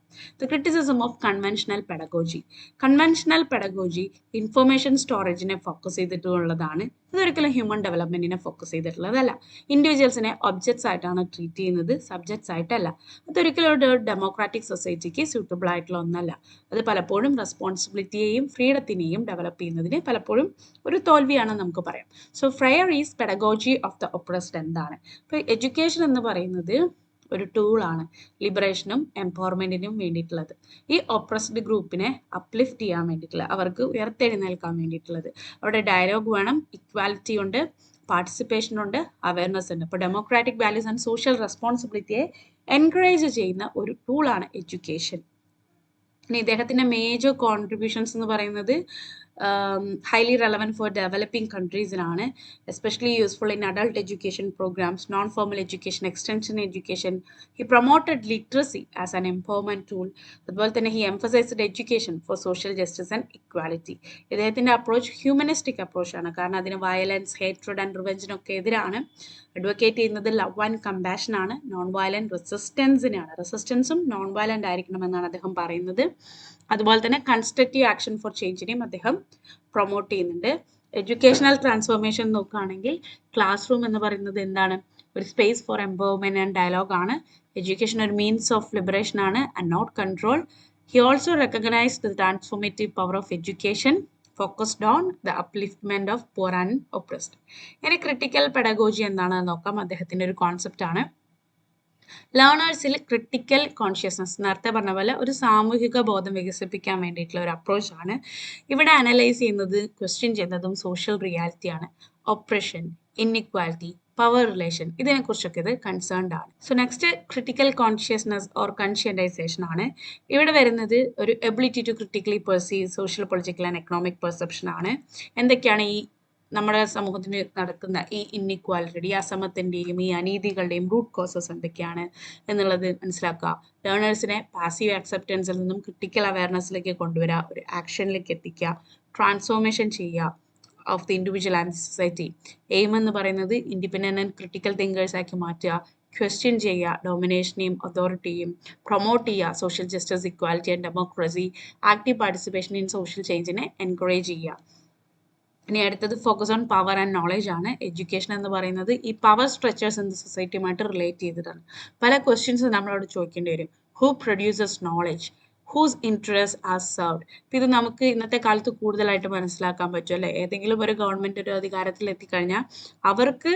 The criticism of conventional pedagogy. Conventional pedagogy information സ്റ്റോറേജിനെ ഫോക്കസ് ചെയ്തിട്ടുള്ളതാണ്. ഇതൊരിക്കലും ഹ്യൂമൻ ഡെവലപ്മെന്റിനെ ഫോക്കസ് ചെയ്തിട്ടുള്ളതല്ല. ഇൻഡിവിജ്വൽസിനെ ഒബ്ജക്ട്സ് ആയിട്ടാണ് ട്രീറ്റ് ചെയ്യുന്നത്, സബ്ജക്ട്സ് ആയിട്ടല്ല. അതൊരിക്കലും ഒരു ഡെമോക്രാറ്റിക് സൊസൈറ്റിക്ക് സ്യൂട്ടബിൾ ആയിട്ടുള്ള ഒന്നല്ല. അത് പലപ്പോഴും റെസ്പോൺസിബിലിറ്റിയെയും ഫ്രീഡത്തിനെയും ഡെവലപ്പ് ചെയ്യുന്നതിന് പലപ്പോഴും ഒരു തോൽവിയാണ് നമുക്ക് പറയാം. So fryer is pedagogy of the oppressed എന്താണ്? ഇപ്പോൾ എഡ്യൂക്കേഷൻ എന്ന് പറയുന്നത് ഒരു ടൂളാണ് ലിബറേഷനും എംപവർമെന്റിനും വേണ്ടിയിട്ടുള്ളത്. ഈ ഒപ്രസ്ഡ് ഗ്രൂപ്പിനെ അപ്ലിഫ്റ്റ് ചെയ്യാൻ വേണ്ടിയിട്ടുള്ള, അവർക്ക് ഉയർത്തെഴുന്നേൽക്കാൻ വേണ്ടിയിട്ടുള്ളത്. അവിടെ ഡയലോഗ് വേണം, ഇക്വാലിറ്റി ഉണ്ട്, പാർട്ടിസിപ്പേഷൻ ഉണ്ട്, അവയർനെസ് ഉണ്ട്. അപ്പോൾ ഡെമോക്രാറ്റിക് വാല്യൂസ് ആൻഡ് സോഷ്യൽ റെസ്പോൺസിബിലിറ്റിയെ എൻകറേജ് ചെയ്യുന്ന ഒരു ടൂളാണ് എഡ്യൂക്കേഷൻ. ഇനി ഇദ്ദേഹത്തിൻ്റെ മേജർ കോൺട്രിബ്യൂഷൻസ് എന്ന് പറയുന്നത് highly relevant for developing countries ആണ്, especially useful in adult education programs, non-formal education, extension education. He promoted literacy as an empowerment tool. അതുപോലെ തന്നെ he emphasized education for social justice and equality. ഇദ്ദേഹത്തിൻ്റെ approach humanistic അപ്രോച്ചാണ്, കാരണം അതിന് violence, hatred and റിവെഞ്ചിനൊക്കെ എതിരാണ്. Advocate ചെയ്യുന്നത് love and compassion ആണ്, non violent റെസിസ്റ്റൻസിനാണ്. റെസിസ്റ്റൻസും non violent ആയിരിക്കണമെന്നാണ് അദ്ദേഹം പറയുന്നത്. അതുപോലെ തന്നെ കൺസ്ട്രക്റ്റീവ് ആക്ഷൻ ഫോർ ചേഞ്ചിനെയും അദ്ദേഹം പ്രൊമോട്ട് ചെയ്യുന്നുണ്ട്. എഡ്യൂക്കേഷണൽ ട്രാൻസ്ഫോർമേഷൻ നോക്കുകയാണെങ്കിൽ ക്ലാസ് റൂം എന്ന് പറയുന്നത് എന്താണ്? ഒരു space for empowerment and dialogue ആണ്. എഡ്യൂക്കേഷൻ ഒരു മീൻസ് ഓഫ് ലിബറേഷൻ ആണ് and not control. He also recognised the transformative power of education focused on the upliftment of poor and oppressed. ഇനി critical pedagogy എന്താണെന്ന് നോക്കാം. അദ്ദേഹത്തിന്റെ ഒരു കോൺസെപ്റ്റ് ആണ്. ലേണേഴ്സിൽ critical consciousness, നേരത്തെ പറഞ്ഞ പോലെ ഒരു സാമൂഹിക ബോധം വികസിപ്പിക്കാൻ വേണ്ടിയിട്ടുള്ള ഒരു അപ്രോച്ചാണ്. ഇവിടെ അനലൈസ് ചെയ്യുന്നത്, ക്വസ്റ്റ്യൻ ചെയ്യുന്നതും സോഷ്യൽ റിയാലിറ്റിയാണ്. ഒപ്രഷൻ, ഇൻഇക്വാലിറ്റി, പവർ റിലേഷൻ, ഇതിനെക്കുറിച്ചൊക്കെ ഇത് കൺസേൺഡ് ആണ്. So next critical consciousness or conscientization ആണ്. ഇവിടെ വരുന്നത് ഒരു ability to critically perceive social, political and economic perception ആണ്. എന്തൊക്കെയാണ് ഈ നമ്മുടെ സമൂഹത്തിൽ നടക്കുന്ന ഈ ഇൻഇക്വാലിറ്റി, ഈ അസമത്തിൻ്റെയും ഈ അനീതികളുടെയും റൂട്ട് കോസസ് എന്തൊക്കെയാണ് എന്നുള്ളത് മനസ്സിലാക്കുക. ലേണേഴ്സിനെ പാസീവ് ആക്സെപ്റ്റൻസിൽ നിന്നും ക്രിട്ടിക്കൽ അവയർനെസ്സിലേക്ക് കൊണ്ടുവരിക, ഒരു ആക്ഷനിലേക്ക് എത്തിക്കുക, ട്രാൻസ്ഫോർമേഷൻ ചെയ്യുക of the individual and society. Aim എന്ന് പറയുന്നത് ഇൻഡിപെൻഡൻ്റ് ആൻഡ് ക്രിട്ടിക്കൽ തിങ്കേഴ്സ് ആക്കി മാറ്റുക, ക്വസ്റ്റ്യൻ ചെയ്യുക ഡൊമിനേഷനെയും അതോറിറ്റിയും, പ്രൊമോട്ട് ചെയ്യുക social justice, equality and democracy, active participation in social ചേഞ്ചിനെ എൻകറേജ് ചെയ്യുക. ഇനി അടുത്തത് focus on power and knowledge ആണ്. എഡ്യൂക്കേഷൻ എന്ന് പറയുന്നത് ഈ പവർ സ്ട്രക്ചേഴ്സ് ഇൻ സൊസൈറ്റിയുമായിട്ട് റിലേറ്റ് ചെയ്തിട്ടാണ്. പല ക്വസ്റ്റ്യൻസ് നമ്മളോട് ചോദിക്കേണ്ടി വരും. Who produces knowledge, whose interest are served. ഇത് നമുക്ക് ഇന്നത്തെ കാലത്ത് കൂടുതലായിട്ട് മനസ്സിലാക്കാൻ പറ്റും അല്ലേ? ഏതെങ്കിലും ഒരു ഗവൺമെൻറ് ഒരു അധികാരത്തിൽ എത്തിക്കഴിഞ്ഞാൽ അവർക്ക്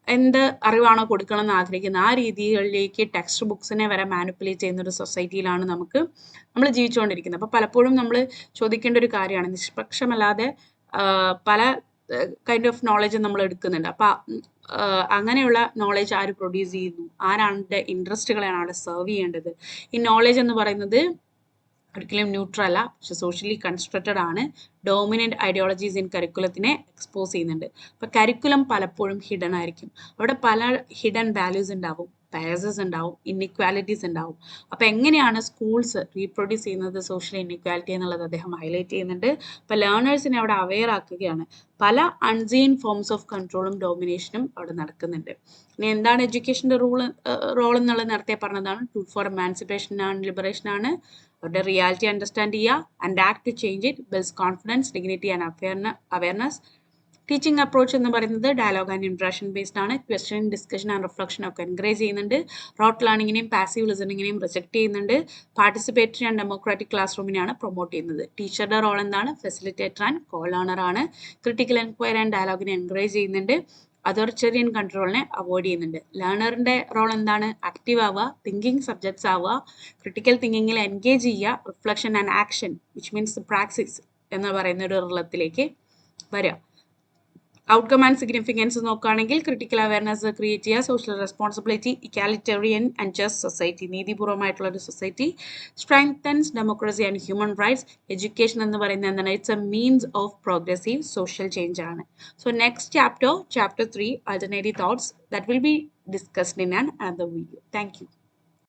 എന്ത് അറിവാണോ കൊടുക്കണം എന്ന് ആഗ്രഹിക്കുന്നത് ആ രീതികളിലേക്ക് ടെക്സ്റ്റ് ബുക്സിനെ വരെ മാനിപ്പുലേറ്റ് ചെയ്യുന്ന ഒരു സൊസൈറ്റിയിലാണ് നമ്മൾ ജീവിച്ചുകൊണ്ടിരിക്കുന്നത്. അപ്പോൾ പലപ്പോഴും നമ്മൾ ചോദിക്കേണ്ട ഒരു കാര്യമാണ്, നിഷ്പക്ഷമല്ലാതെ പല കൈൻഡ് ഓഫ് നോളജ് നമ്മൾ എടുക്കുന്നുണ്ട്. അപ്പം അങ്ങനെയുള്ള നോളജ് ആര് പ്രൊഡ്യൂസ് ചെയ്യുന്നു, ആരാണ് ഇൻട്രസ്റ്റുകളാണ് അവിടെ സെർവ് ചെയ്യേണ്ടത്? ഈ നോളജ് എന്ന് പറയുന്നത് ഒരിക്കലും ന്യൂട്രൽ അല്ല, പക്ഷെ സോഷ്യലി കൺസ്ട്രക്റ്റഡ് ആണ്. ഡോമിനൻ്റ് ഐഡിയോളജീസ് ഇൻ കരിക്കുലത്തിനെ എക്സ്പോസ് ചെയ്യുന്നുണ്ട്. അപ്പോൾ കരിക്കുലം പലപ്പോഴും ഹിഡൻ ആയിരിക്കും. അവിടെ പല ഹിഡൻ വാല്യൂസ് ഉണ്ടാവും, ബയസസ് ഉണ്ടാവും, ഇൻഇക്വാലിറ്റീസ് ഉണ്ടാവും. അപ്പോൾ എങ്ങനെയാണ് സ്കൂൾസ് റീപ്രൊഡ്യൂസ് ചെയ്യുന്നത് സോഷ്യൽ ഇൻഇക്വാലിറ്റി എന്നുള്ളത് അദ്ദേഹം ഹൈലൈറ്റ് ചെയ്യുന്നുണ്ട്. അപ്പോൾ ലേണേഴ്സിനെ അവിടെ അവെയർ ആക്കുകയാണ്. പല അൺസീൻ ഫോംസ് ഓഫ് കൺട്രോളും ഡോമിനേഷനും അവിടെ നടക്കുന്നുണ്ട്. ഇനി എന്താണ് എഡ്യൂക്കേഷൻ്റെ റോൾ എന്നുള്ളത് നേരത്തെ പറഞ്ഞതാണ്. Tool for emancipation and liberation ആണ്. അവരുടെ റിയാലിറ്റി അണ്ടർസ്റ്റാൻഡ് ചെയ്യുക and act to change it, builds confidence, dignity and awareness. Teaching approach എന്ന് പറയുന്നത് ഡയലോഗ് ആൻഡ് ഇൻട്രാക്ഷൻ ബേസ്ഡ് ആണ്. ക്വസ്റ്റ്യൻ, ഡിസ്കഷൻ ആൻഡ് റിഫ്ലക്ഷൻ ഒക്കെ എൻകറേജ് ചെയ്യുന്നുണ്ട്. റോട്ട് ലേണിങ്ങിനെയും പാസീവ് ലിസണിങ്ങിനെയും റിജക്ട് ചെയ്യുന്നുണ്ട്. പാർട്ടിസിപ്പേറ്ററി ആൻഡ് ഡെമോക്രാറ്റിക് ക്ലാസ് റൂമിനെയാണ് പ്രൊമോട്ട് ചെയ്യുന്നത്. ടീച്ചറുടെ റോൾ എന്താണ്? ഫെസിലിറ്റേറ്റർ ആൻഡ് കോ ലേണർ ആണ്. ക്രിട്ടിക്കൽ എൻക്വയറി ആൻഡ് ഡയലോഗിനെ എൻകറേജ് ചെയ്യുന്നുണ്ട്. അതോറിറ്റേറിയൻ കൺട്രോളിനെ അവോയ്ഡ് ചെയ്യുന്നുണ്ട്. ലേണറിൻ്റെ റോൾ എന്താണ്? ആക്റ്റീവ് ആവുക, തിങ്കിങ് സബ്ജക്ട്സ് ആവുക, ക്രിട്ടിക്കൽ തിങ്കിങ്ങിൽ എൻഗേജ് ചെയ്യുക, reflection and action which means praxis എന്ന് പറയുന്ന ഒരു റിലത്തിലേക്ക് വരിക. ഔട്ട്കം ആൻഡ് സിഗ്നിഫിക്കൻസ് നോക്കുകയാണെങ്കിൽ ക്രിട്ടിക്കൽ അവയർനെസ് ക്രിയേറ്റ് ചെയ്യുക, social responsibility, egalitarian and just society, നീതിപൂർവ്വമായിട്ടുള്ള ഒരു society, strengthens democracy and human rights. Education എന്ന് പറയുന്നത് എന്താണ്? It's a means of progressive social change ആണ്. So next chapter 3, alternative thoughts, that will be discussed in another video. Thank you.